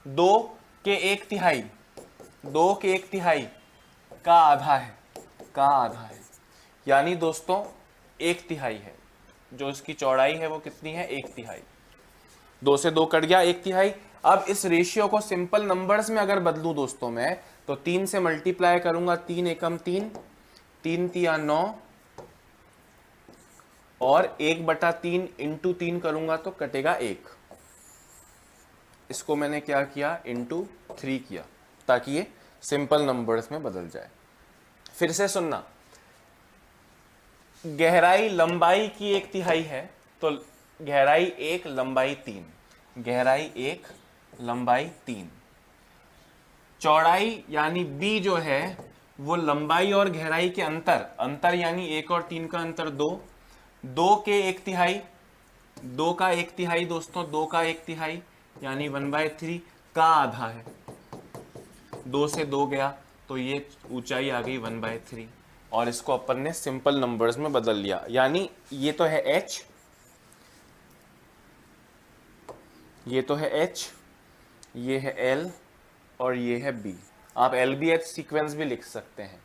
2 के 1/3, 2 के 1/3 का आधा है, का आधा है, यानी दोस्तों 1/3 है। जो इसकी चौड़ाई है वो कितनी है? 1/3। 2 से 2 कट गया, 1/3। अब इस रेशियो को सिंपल नंबर्स में अगर बदलूं दोस्तों मैं, तो 3 से मल्टीप्लाई करूंगा, 3 एकम 3, 3 तिया 9, और 1/3 इंटू 3 करूंगा तो कटेगा 1। इसको मैंने क्या किया? इंटू 3 किया, ताकि ये सिंपल नंबर्स में बदल जाए। फिर से सुनना, गहराई लंबाई की 1/3 है, तो गहराई 1 लंबाई 3, गहराई 1 लंबाई 3, चौड़ाई यानी b जो है वो लंबाई और गहराई के अंतर, अंतर यानी 1 और 3 का अंतर 2, 2 के 1/3, 2 का 1/3 दोस्तों, 2 का 1/3 यानी 1/3 का आधा है। 2 से 2 गया तो ये ऊंचाई आ गई 1/3, और इसको अपन ने सिंपल नंबर्स में बदल लिया। यानी ये तो है h, ये तो है h, ये है l और ये है b। आप LBH सीक्वेंस भी लिख सकते हैं।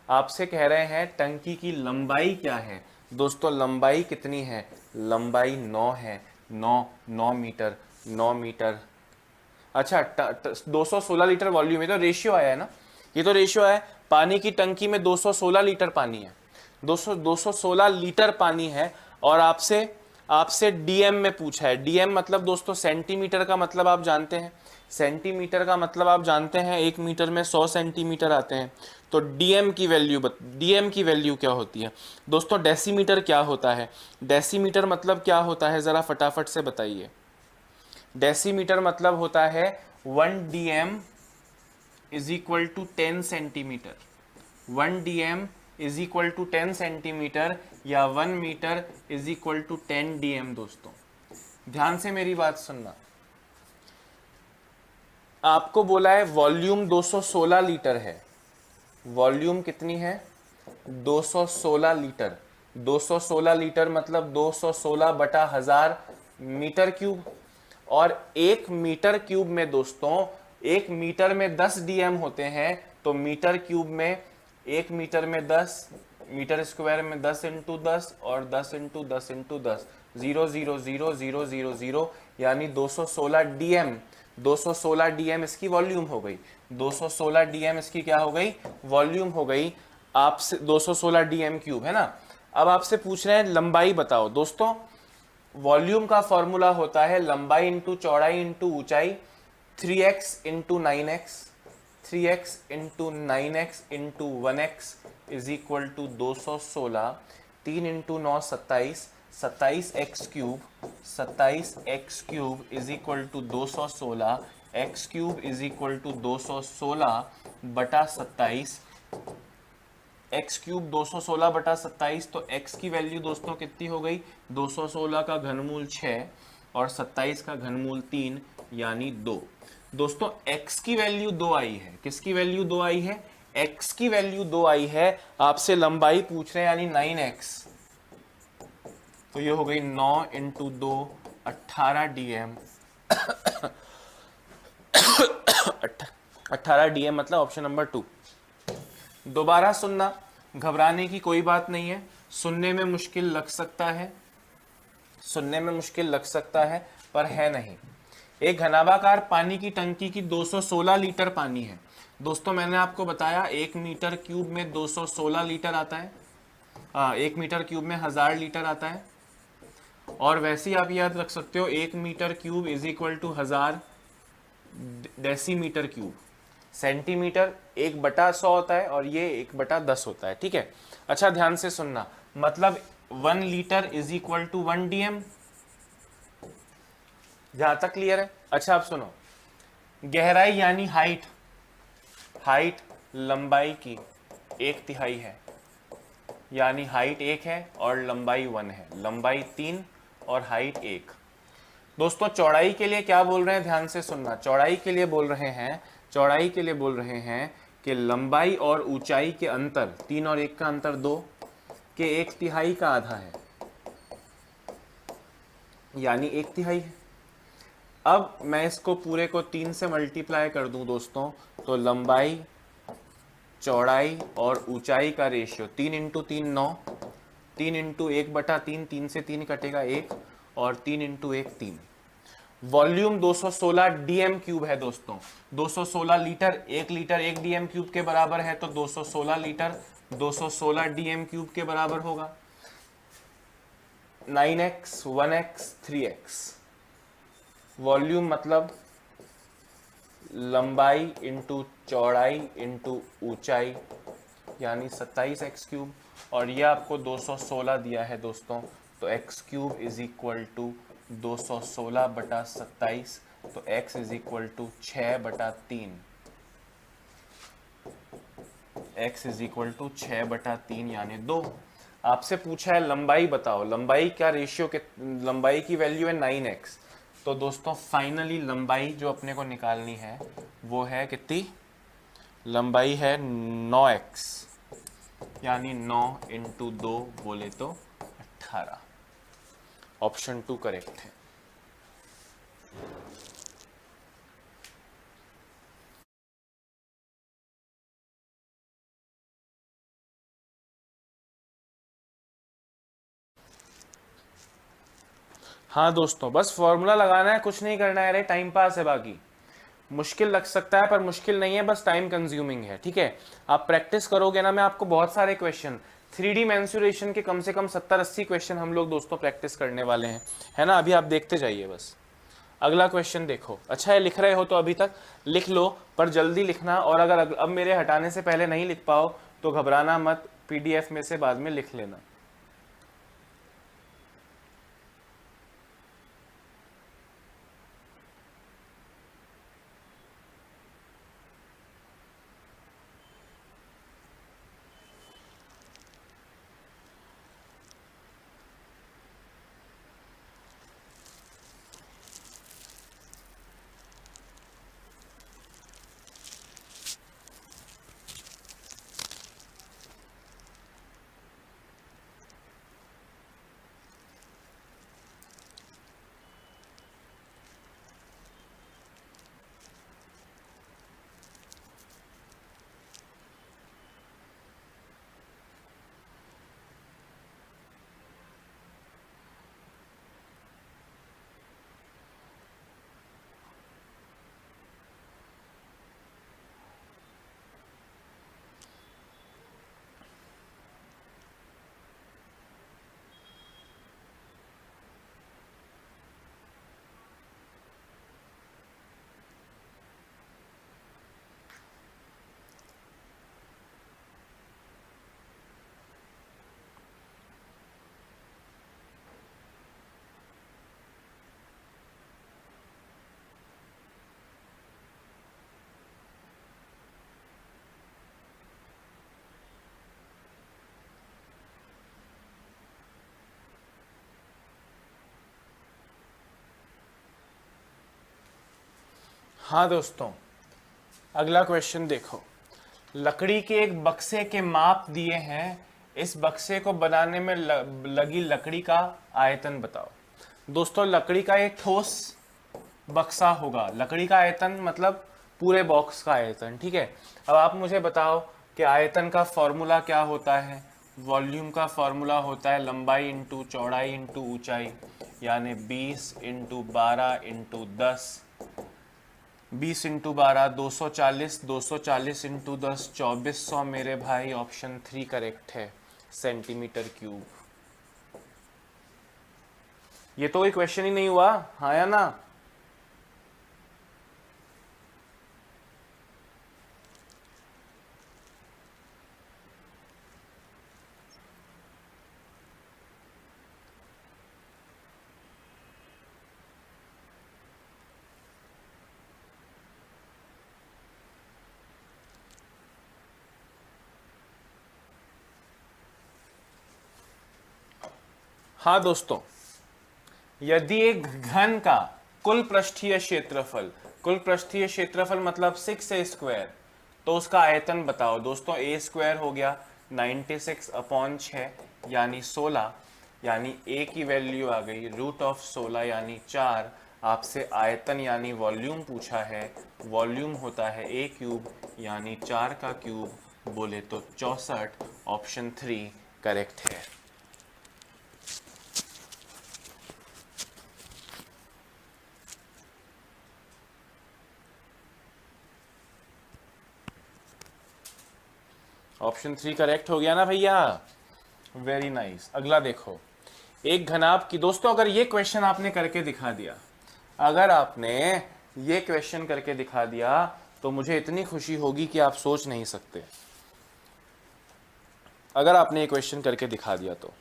आपसे कह रहे हैं टंकी की लंबाई क्या है? दोस्तों लंबाई कितनी है? लंबाई 9 है, 9 मीटर, 9 मीटर। अच्छा 216 लीटर वॉल्यूम, ये तो रेशियो आया है ना, ये तो रेशियो है। पानी की टंकी में 216 लीटर पानी है, 216 लीटर पानी है, और आपसे डीएम में पूछा है। डीएम मतलब दोस्तों सेंटीमीटर का मतलब आप जानते हैं, सेंटीमीटर का मतलब आप जानते हैं 1 मीटर में 100 सेंटीमीटर आते हैं। तो डीएम की वैल्यू क्या होती है दोस्तों? डेसीमीटर क्या होता है? डेसीमीटर मतलब क्या होता है, जरा फटाफट से बताइए। डेसीमीटर मतलब होता है 1 dm is equal to 10 centimetre, 1 dm is equal to 10 centimetre, या 1 metre is equal to 10 dm। दोस्तों ध्यान से मेरी बात सुनना, आपको बोला है वॉल्यूम 216 लीटर है, वॉल्यूम कितनी है? 216 लीटर। 216 लीटर मतलब 216 बटा 1000 मीटर क्यूब, और 1 मीटर क्यूब में दोस्तों 1 मीटर में 10 डीएम होते हैं, तो मीटर क्यूब में 1 मीटर में 10, मीटर स्क्वायर में 10 इंटू 10 और 10 इंटू 10 इंटू 10, 0 0 0 0 0 0, यानी 216 डीएम। 216 डीएम इसकी वॉल्यूम हो गई, 216 डीएम इसकी क्या हो गई? वॉल्यूम हो गई। आपसे 216 डीएम क्यूब है ना। अब आपसे पूछ रहे हैं लंबाई बताओ। दोस्तों वॉल्यूम का फॉर्मूला होता है लंबाई इंटू चौड़ाई इंटू ऊंचाई, 3x into 9x, 3x into 9x into 1x is equal to 216, 3 into 9 27, 27x cube, 27x cube is equal to 216, x cube is equal to 216 बटा 27, x क्यूब 216 बटा 27, तो x की वैल्यू दोस्तों कितनी हो गई? 216 का घनमूल 6 और 27 का घनमूल 3 यानी 2। दोस्तों x की वैल्यू 2 आई है, किसकी वैल्यू 2 आई है? x की वैल्यू 2 आई है। आपसे लंबाई पूछ रहे हैं यानी 9x, तो ये हो गई 9 इंटू 2 18 डीएम, 18 डीएम मतलब ऑप्शन नंबर 2। दोबारा सुनना, घबराने की कोई बात नहीं है, सुनने में मुश्किल लग सकता है, सुनने में मुश्किल लग सकता है पर है नहीं। एक घनाभाकार पानी की टंकी की 216 लीटर पानी है। दोस्तों मैंने आपको बताया 1 मीटर क्यूब में 216 लीटर आता है, 1 मीटर क्यूब में 1000 लीटर आता है, और वैसे ही आप याद रख सकते हो 1 metre cube is equal to 1000 decimetre cube. Centimetre 1/100 होता है और ये 1/10 होता है, ठीक है। अच्छा ध्यान से सुनना, मतलब 1 litre is equal to 1 DM, जहां तक क्लियर है। अच्छा आप सुनो, गहराई यानी हाइट, हाइट लंबाई की 1/3 है, यानी हाइट 1 है और लंबाई 1 है, लंबाई 3 और हाइट 1। दोस्तों चौड़ाई के लिए क्या बोल रहे हैं, ध्यान से सुनना, चौड़ाई के लिए बोल रहे हैं, चौड़ाई के लिए बोल रहे हैं कि लंबाई और ऊंचाई के अंतर, 3 और 1 का अंतर 2 के 1/3 का आधा है, यानी 1/3 है। अब मैं इसको पूरे को 3 से मल्टीप्लाई कर दूं दोस्तों, तो लंबाई, चौड़ाई और ऊंचाई का रेशियो 3 इंटू 3 9, 3 इंटू 1/3, 3 से 3 कटेगा 1, और 3 इंटू 1 3। वॉल्यूम 216 डीएम क्यूब है दोस्तों। 216 लीटर, 1 लीटर 1 डीएम क्यूब के बराबर है, तो 216 लीटर 216 डीएम क्यूब के बराबर होगा। 9x 1x 3x। वॉल्यूम मतलब लंबाई इंटू चौड़ाई इंटू ऊंचाई, यानी 27x क्यूब, और यह आपको 216 दिया है दोस्तों, तो x cube is equal to 216/27, तो x is equal to 6/3। x is equal to 6/3 यानी 2। आपसे पूछा है लंबाई बताओ, लंबाई क्या रेशियो के, लंबाई की वैल्यू है 9x, तो दोस्तों फाइनली लंबाई जो अपने को निकालनी है वो है कितनी, लंबाई है 9x, यानी 9 इंटू 2 बोले तो 18। ऑप्शन 2 करेक्ट है। हाँ दोस्तों, बस फॉर्मूला लगाना है, कुछ नहीं करना है रे, टाइम पास है। बाकी मुश्किल लग सकता है पर मुश्किल नहीं है, बस टाइम कंज्यूमिंग है। ठीक है, आप प्रैक्टिस करोगे ना, मैं आपको बहुत सारे क्वेश्चन 3D मेंसुरेशन के कम से कम 70-80 क्वेश्चन हम लोग दोस्तों प्रैक्टिस करने वाले हैं, है ना। अभी आप देखते जाइए बस। अगला क्वेश्चन देखो। अच्छा है, लिख रहे हो तो अभी तक लिख लो, पर जल्दी लिखना, और अगर अब मेरे हटाने से पहले नहीं लिख पाओ तो घबराना मत, PDF में से बाद में लिख लेना। हाँ दोस्तों, अगला क्वेश्चन देखो। लकड़ी के एक बक्से के माप दिए हैं, इस बक्से को बनाने में लगी लकड़ी का आयतन बताओ। दोस्तों लकड़ी का एक ठोस बक्सा होगा, लकड़ी का आयतन मतलब पूरे बॉक्स का आयतन। ठीक है, अब आप मुझे बताओ कि आयतन का फॉर्मूला क्या होता है। वॉल्यूम का फॉर्मूला होता है लंबाई इंटू चौड़ाई इंटू ऊंचाई, यानी 20 इंटू 12 इंटू 10, 20 इंटू 12 240, 240 इंटू 10 2400 मेरे भाई। ऑप्शन 3 करेक्ट है, सेंटीमीटर क्यूब। ये तो कोई क्वेश्चन ही नहीं हुआ, हाँ या ना। हाँ दोस्तों, यदि एक घन का कुल पृष्ठीय क्षेत्रफल, कुल पृष्ठीय क्षेत्रफल मतलब 6a स्क्वायर, तो उसका आयतन बताओ। दोस्तों a स्क्वायर हो गया 96/6 यानी 16, यानी a की वैल्यू आ गई रूट ऑफ 16 यानी 4। आपसे आयतन यानी वॉल्यूम पूछा है, वॉल्यूम होता है a क्यूब यानी 4 का क्यूब, बोले तो 64। ऑप्शन 3 करेक्ट है। ऑप्शन 3 करेक्ट हो गया ना भैया, वेरी नाइस। अगला देखो, एक घनाभ की, दोस्तों अगर ये क्वेश्चन आपने करके दिखा दिया, अगर आपने ये क्वेश्चन करके दिखा दिया तो मुझे इतनी खुशी होगी कि आप सोच नहीं सकते। अगर आपने ये क्वेश्चन करके दिखा दिया तो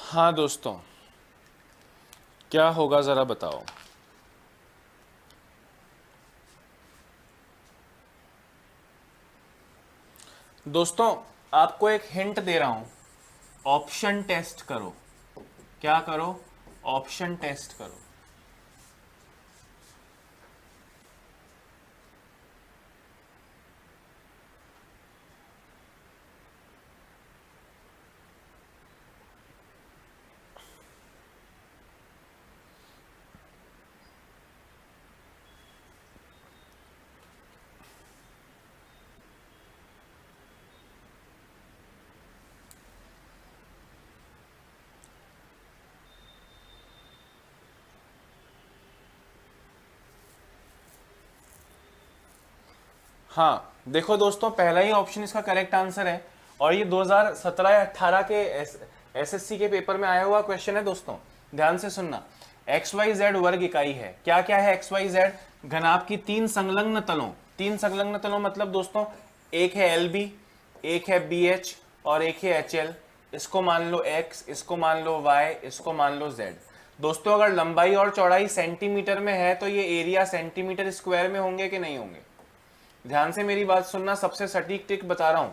हाँ दोस्तों, क्या होगा जरा बताओ। दोस्तों आपको एक हिंट दे रहा हूं, ऑप्शन टेस्ट करो। क्या करो? ऑप्शन टेस्ट करो। हाँ देखो दोस्तों, पहला ही ऑप्शन इसका करेक्ट आंसर है, और ये 2017 या 18 के एसएससी के पेपर में आया हुआ क्वेश्चन है दोस्तों। ध्यान से सुनना, एक्स वाई जेड वर्ग इकाई है। क्या क्या है एक्स वाई जेड? घनाभ की तीन संलग्न तलों मतलब दोस्तों, एक है एल बी, एक है बी एच और एक है एच एल। इसको मान लो एक्स, इसको मान लो वाई, इसको मान लो जेड। दोस्तों अगर लंबाई और चौड़ाई सेंटीमीटर में है तो ये एरिया सेंटीमीटर स्क्वायर में होंगे कि नहीं होंगे? ध्यान से मेरी बात सुनना, सबसे सटीक ट्रिक बता रहा हूं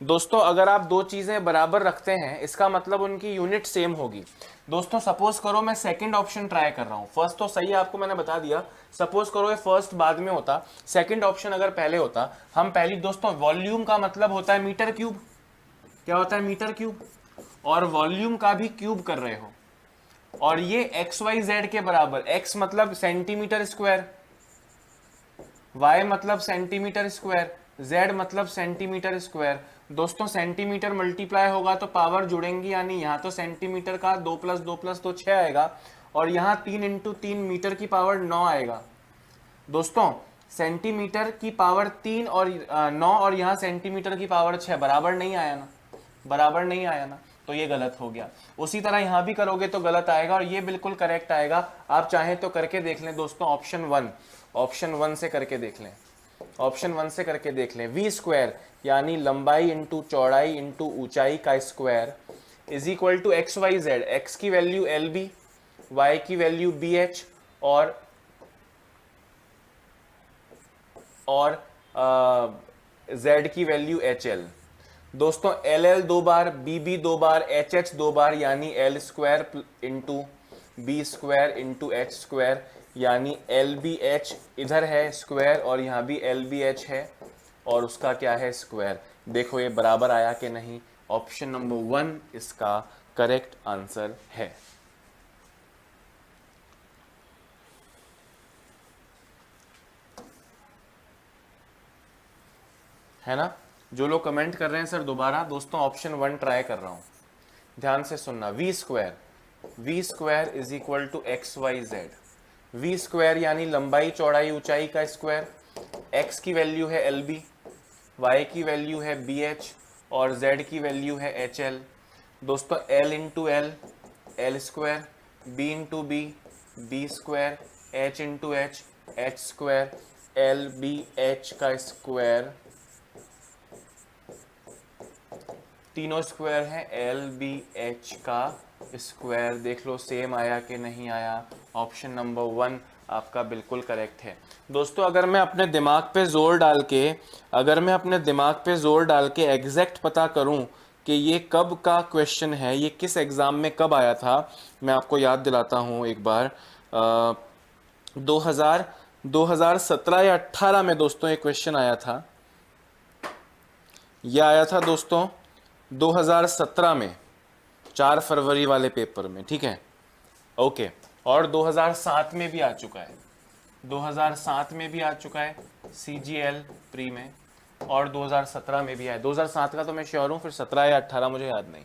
दोस्तों। अगर आप दो चीजें बराबर रखते हैं इसका मतलब उनकी यूनिट सेम होगी। दोस्तों सपोज करो मैं सेकंड ऑप्शन ट्राई कर रहा हूं, फर्स्ट तो सही है आपको मैंने बता दिया। सपोज करो ये फर्स्ट बाद में होता, सेकंड ऑप्शन अगर पहले होता। हम पहली, दोस्तों वॉल्यूम का मतलब होता है मीटर क्यूब। क्या होता है? Metre cube. और वॉल्यूम का भी क्यूब कर रहे हो, और ये एक्स वाई जेड के बराबर, एक्स मतलब सेंटीमीटर स्क्वायर, y मतलब सेंटीमीटर स्क्वायर, z मतलब सेंटीमीटर स्क्वायर। दोस्तों सेंटीमीटर मल्टीप्लाई होगा तो पावर जुड़ेंगी, यानी यहाँ तो सेंटीमीटर का 2 + 2 + 2 6 आएगा, और यहाँ 3 × 3 मीटर की पावर 9 आएगा। दोस्तों सेंटीमीटर की पावर 3 और 9 और यहाँ सेंटीमीटर की पावर 6, बराबर नहीं आया ना? बराबर नहीं आया ना? तो ये गलत हो गया। उसी तरह यहाँ भी करोगे तो गलत आएगा, और ये बिल्कुल करेक्ट आएगा। आप चाहें तो करके देख लें दोस्तों, ऑप्शन 1 से करके देख लें। ऑप्शन 1 से करके देख लें। वी स्क्वायर यानी लंबाई इंटू चौड़ाई इंटू ऊंचाई का square is equal to X Y Z. X की वैल्यू एल बी, वाई की वैल्यू बी एच और जेड की वैल्यू एच एल। दोस्तों एल एल 2 बार, बी बी 2 बार, एच एच 2 बार, यानी L square into B square into H square, यानी एल बी एच इधर है स्क्वायर और यहाँ भी एल बी एच है और उसका क्या है? स्क्वायर। देखो ये बराबर आया कि नहीं? ऑप्शन नंबर 1 इसका करेक्ट आंसर है ना? जो लोग कमेंट कर रहे हैं सर दोबारा, दोस्तों ऑप्शन 1 ट्राई कर रहा हूं, ध्यान से सुनना। V square is equal to X Y Z. V square यानी लंबाई चौड़ाई ऊंचाई का स्क्वायर। एक्स की वैल्यू है एल बी, वाई की वैल्यू है बी एच और जेड की वैल्यू है एच एल। दोस्तों L into L, L square, B into B, B square, H into H, H square, L B H का square, तीनों स्क्वायर है एल बी एच का स्क्वायर। देख लो सेम आया कि नहीं आया। ऑप्शन नंबर 1 आपका बिल्कुल करेक्ट है। दोस्तों अगर मैं अपने दिमाग पे जोर डाल के एग्जैक्ट पता करूं कि ये कब का क्वेश्चन है, ये किस एग्ज़ाम में कब आया था, मैं आपको याद दिलाता हूं एक बार। 2017 या 18 में दोस्तों एक क्वेश्चन आया था। यह आया था दोस्तों 2017 में, 4 फरवरी वाले पेपर में, ठीक है। ओके, और 2007 में भी आ चुका है, 2007 में भी आ चुका है CGL प्री में, और 2017 में भी आया। 2007 का तो मैं श्योर हूं, फिर 17 या 18 मुझे याद नहीं।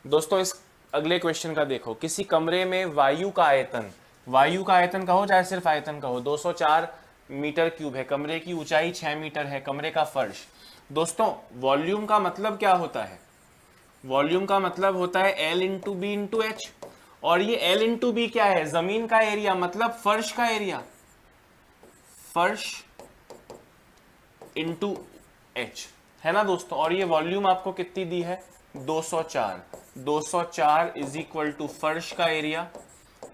दोस्तों इस अगले क्वेश्चन का देखो, किसी कमरे में वायु का आयतन कहो चाहे सिर्फ आयतन कहो, 204 मीटर क्यूब है। कमरे की ऊंचाई 6 मीटर है। कमरे का फर्श। दोस्तों वॉल्यूम का मतलब क्या होता है? वॉल्यूम का मतलब होता है L into B into H, और ये L इंटू बी क्या है? जमीन का एरिया, मतलब फर्श का एरिया, फर्श इंटू एच, है ना दोस्तों। और ये वॉल्यूम आपको कितनी दी है? 204। 204 इज इक्वल टू फर्श का एरिया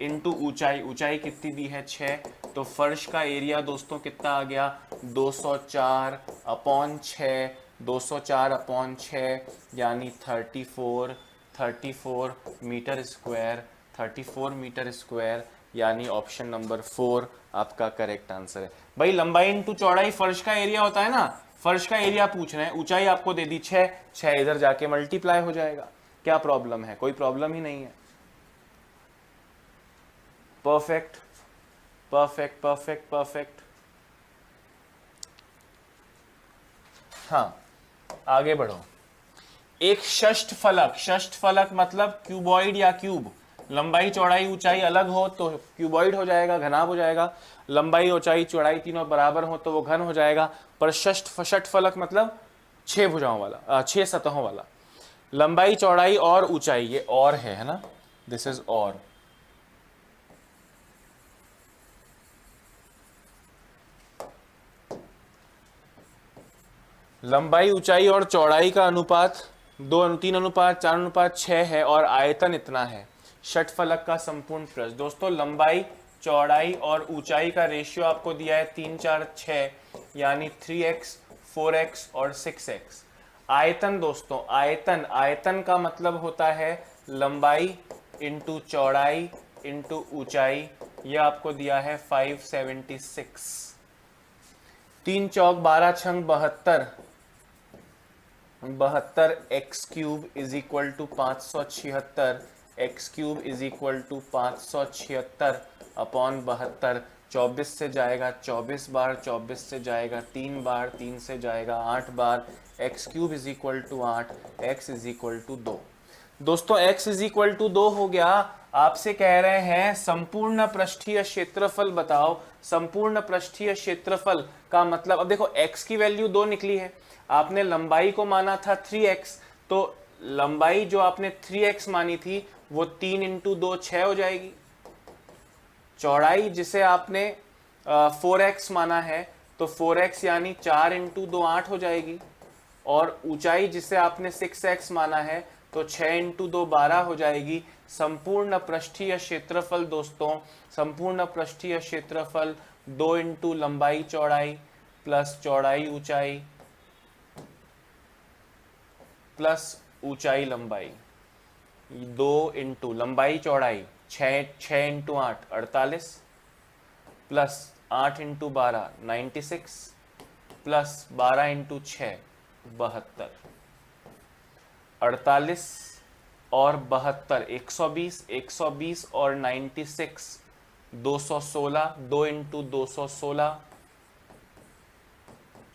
इंटू ऊंचाई। ऊंचाई कितनी दी है? 6। तो फर्श का एरिया दोस्तों कितना आ गया? 204 अपॉन 6, 204 अपॉन 6 यानी 34 मीटर स्क्वायर, 34 मीटर स्क्वायर, यानी ऑप्शन नंबर 4 आपका करेक्ट आंसर है। भाई लंबाई इंटू चौड़ाई फर्श का एरिया होता है ना, फर्श का एरिया पूछ रहे हैं, ऊंचाई आपको दे दी 6, 6 इधर जाके मल्टीप्लाई हो जाएगा। क्या प्रॉब्लम है? कोई प्रॉब्लम ही नहीं है। Perfect perfect perfect perfect. हाँ आगे बढ़ो। एक षष्ठफलक मतलब क्यूबॉइड या क्यूब, लंबाई चौड़ाई ऊंचाई अलग हो तो क्यूबॉइड हो जाएगा, घनाभ हो जाएगा। लंबाई ऊंचाई चौड़ाई तीनों बराबर हो तो वो घन हो जाएगा। पर षष्ठफलक मतलब 6 भुजाओं वाला, 6 सतहों वाला। लंबाई चौड़ाई और ऊंचाई, ये और है ना, दिस इज और। लंबाई ऊंचाई और चौड़ाई का अनुपात 3 अनुपात 4 अनुपात 6 है, और आयतन इतना है। षटफलक का संपूर्ण पृष्ठ। दोस्तों लंबाई चौड़ाई और ऊंचाई का रेशियो आपको दिया है 3 4 6, यानी 3x 4x और 6x। आयतन दोस्तों, आयतन का मतलब होता है लंबाई इंटू चौड़ाई इंटू ऊंचाई। यह आपको दिया है 576। 3 चौक 12 छंग 72 X cube is equal to 576। X cube is equal to 576 upon 72। 24 से जाएगा 24 बार, 24 से जाएगा 3 बार, 3 से जाएगा 8 बार। X cube is equal to 8, x is equal to 2। दोस्तों x इज इक्वल टू 2 हो गया। आपसे कह रहे हैं संपूर्ण पृष्ठीय क्षेत्रफल बताओ। संपूर्ण पृष्ठीय क्षेत्रफल का मतलब, अब देखो x की वैल्यू 2 निकली है, आपने लंबाई को माना था 3x, तो लंबाई जो आपने 3x मानी थी वो 3 इंटू 2 6 हो जाएगी। चौड़ाई जिसे आपने 4x माना है तो 4x यानी 4 इंटू 2 8 हो जाएगी। और ऊंचाई जिसे आपने 6x माना है तो 6 इंटू 2 12 हो जाएगी। संपूर्ण पृष्ठीय क्षेत्रफल दोस्तों, संपूर्ण पृष्ठीय क्षेत्रफल 2 इंटू लंबाई चौड़ाई प्लस चौड़ाई ऊंचाई प्लस ऊंचाई लंबाई, 2 इंटू लंबाई चौड़ाई 6 into 8 48 plus 8 into 12 96 plus 12 into 6 72। 48 और 72 120, 120 और 96 216, 2 इंटू 216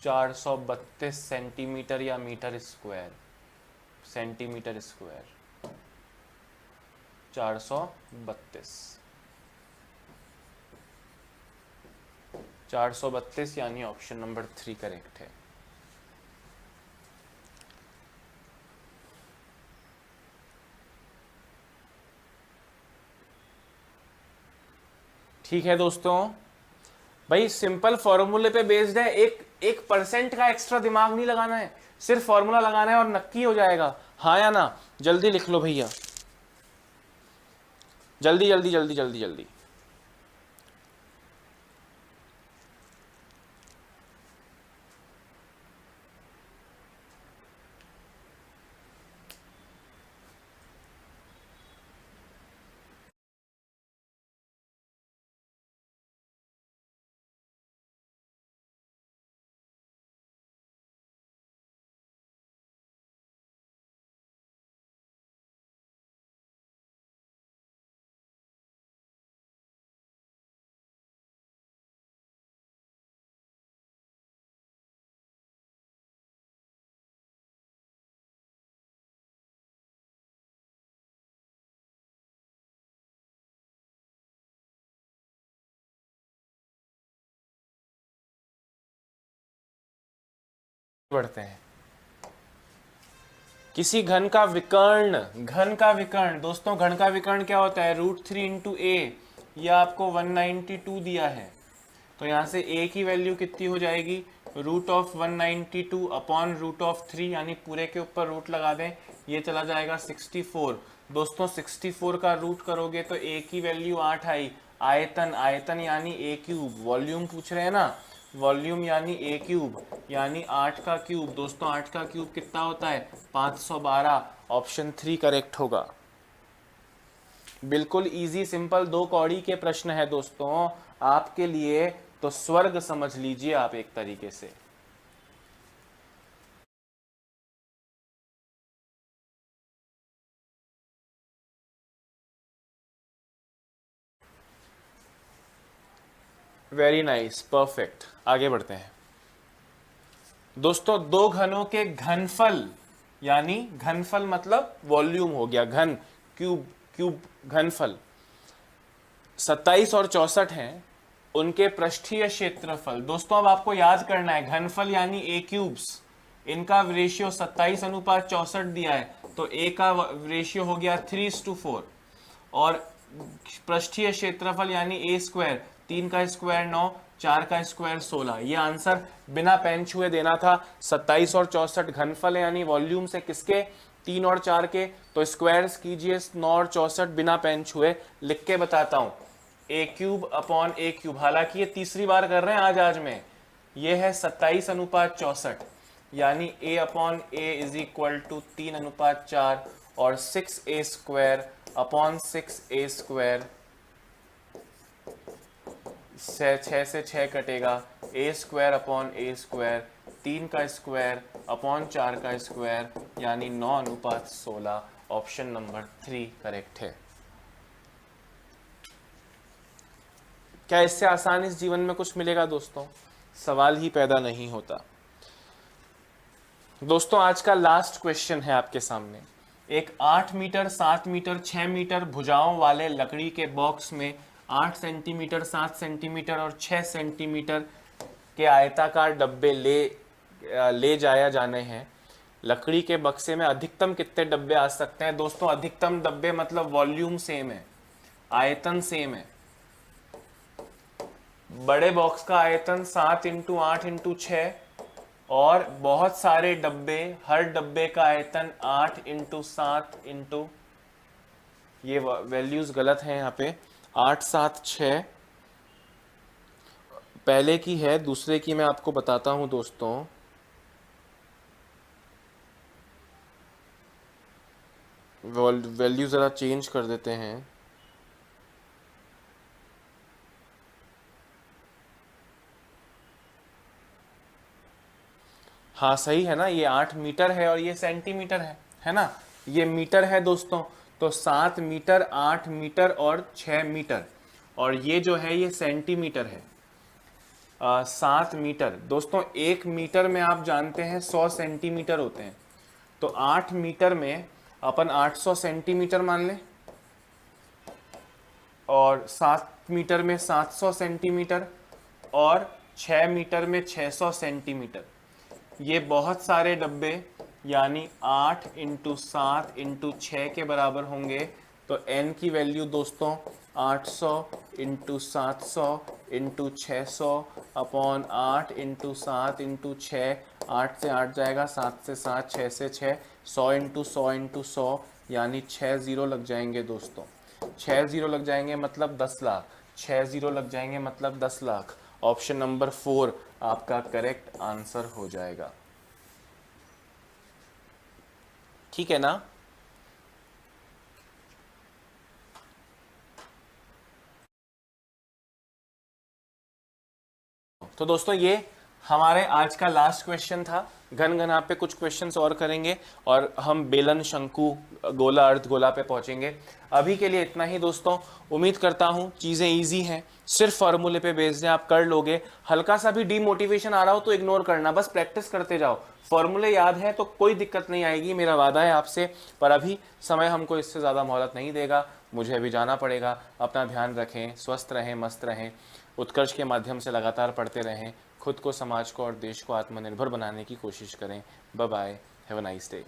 432 सेंटीमीटर या मीटर स्क्वायर, सेंटीमीटर स्क्वायर 432, 432 यानी ऑप्शन नंबर 3 करेक्ट है। ठीक है दोस्तों, भाई सिंपल फॉर्मूले पे बेस्ड है। एक परसेंट का एक्स्ट्रा दिमाग नहीं लगाना है, सिर्फ फॉर्मूला लगाना है और नक्की हो जाएगा। हाँ या ना? जल्दी लिख लो भैया। जल्दी जल्दी जल्दी जल्दी जल्दी। बढ़ते हैं। किसी घन का विकर्ण, घन का विकर्ण दोस्तों, घन का विकर्ण क्या होता है, √3 इंटू ए, यह आपको 192 दिया है, तो यहाँ से ए की वैल्यू कितनी हो जाएगी, √192 अपॉन √3, यानी पूरे के ऊपर रूट लगा दें, ये चला जाएगा 64। दोस्तों 64 का रूट करोगे तो ए की वैल्यू 8 आई। आयतन, आयतन यानी ए क्यूब, वॉल्यूम पूछ रहे हैं ना, वॉल्यूम यानी ए क्यूब, यानी 8 का क्यूब। दोस्तों 8 का क्यूब कितना होता है, 512। ऑप्शन 3 करेक्ट होगा। बिल्कुल इजी सिंपल 2 कौड़ी के प्रश्न है दोस्तों आपके लिए, तो स्वर्ग समझ लीजिए आप एक तरीके से। Very nice, perfect. आगे बढ़ते हैं दोस्तों। दो घनों के घनफल, यानी घनफल मतलब वॉल्यूम हो गया, घन क्यूब, क्यूब घनफल 27 और 64 हैं, उनके पृष्ठीय क्षेत्रफल। दोस्तों अब आपको याद करना है, घनफल यानी ए क्यूब्स, इनका रेशियो 27:64 दिया है, तो ए का रेशियो हो गया 3:4, और पृष्ठीय क्षेत्रफल यानी ए स्क्वायर, 3 का स्क्वायर 9, 4 का स्क्वायर 16। ये आंसर बिना पेन छुए देना था। 27 और 64 घनफल है, यानी वॉल्यूम से किसके, 3 और 4 के, तो स्क्वायर्स कीजिए 9 और 64 बिना पेन छुए। लिख के बताता हूं, ए क्यूब अपॉन ए क्यूब, हालांकि ये तीसरी बार कर रहे हैं आज में, ये है 27:64, यानी a upon a is equal to 3:4, और 6a square upon 6a square, 6 से 6 कटेगा, ए स्क्वायर अपॉन ए स्क्वायर, 3 का स्क्वायर अपॉन 4 का स्क्वायर, यानी 9:16। ऑप्शन नंबर 3 करेक्ट है। क्या इससे आसान इस जीवन में कुछ मिलेगा दोस्तों, सवाल ही पैदा नहीं होता। दोस्तों आज का लास्ट क्वेश्चन है आपके सामने। एक 8 मीटर, 7 मीटर, 6 मीटर भुजाओं वाले लकड़ी के बॉक्स में 8 सेंटीमीटर, 7 सेंटीमीटर और 6 सेंटीमीटर के आयताकार डब्बे ले जाया जाने हैं। लकड़ी के बक्से में अधिकतम कितने डब्बे आ सकते हैं। दोस्तों अधिकतम डब्बे मतलब वॉल्यूम सेम है, आयतन सेम है। बड़े बॉक्स का आयतन 7 इंटू 8 इंटू 6, और बहुत सारे डब्बे, हर डब्बे का आयतन 8 इंटू 7 इंटू, ये वैल्यूज गलत है यहाँ पे, 8 7 6 पहले की है, दूसरे की मैं आपको बताता हूं दोस्तों। वैल्यू जरा चेंज कर देते हैं। हाँ सही है ना, ये 8 मीटर है और ये सेंटीमीटर है ना, ये मीटर है दोस्तों, तो 7 मीटर, 8 मीटर और 6 मीटर, और ये जो है ये सेंटीमीटर है। 7 मीटर दोस्तों, 1 मीटर में आप जानते हैं 100 सेंटीमीटर होते हैं, तो 8 मीटर में अपन 800 सेंटीमीटर मान लें, और 7 मीटर में 700 सेंटीमीटर, और 6 मीटर में 600 सेंटीमीटर। ये बहुत सारे डब्बे, यानी 8 इंटू 7 इंटू 6 के बराबर होंगे, तो n की वैल्यू दोस्तों 800 into 700 into 600 upon 8 into 7 into 6, 8 से 8 जाएगा, 7 से 7, 6 से 6, 100 इंटू 100 इंटू 100, यानी 6 जीरो लग जाएंगे दोस्तों। 6 जीरो लग जाएंगे मतलब 10 लाख, 6 जीरो लग जाएंगे मतलब 10 लाख। ऑप्शन नंबर 4 आपका करेक्ट आंसर हो जाएगा। ठीक है ना? तो दोस्तों ये हमारे आज का लास्ट क्वेश्चन था। घन घना पे कुछ क्वेश्चंस और करेंगे और हम बेलन, शंकु, गोला, अर्ध गोला पे पहुंचेंगे। अभी के लिए इतना ही दोस्तों। उम्मीद करता हूं चीज़ें इजी हैं, सिर्फ फॉर्मूले पे बेस्ड है, आप कर लोगे। हल्का सा भी डीमोटिवेशन आ रहा हो तो इग्नोर करना, बस प्रैक्टिस करते जाओ। फॉर्मूले याद है तो कोई दिक्कत नहीं आएगी, मेरा वादा है आपसे। पर अभी समय हमको इससे ज़्यादा मोहलत नहीं देगा, मुझे अभी जाना पड़ेगा। अपना ध्यान रखें, स्वस्थ रहें, मस्त रहें, उत्कर्ष के माध्यम से लगातार पढ़ते रहें, खुद को, समाज को और देश को आत्मनिर्भर बनाने की कोशिश करें। Bye bye, have a nice day.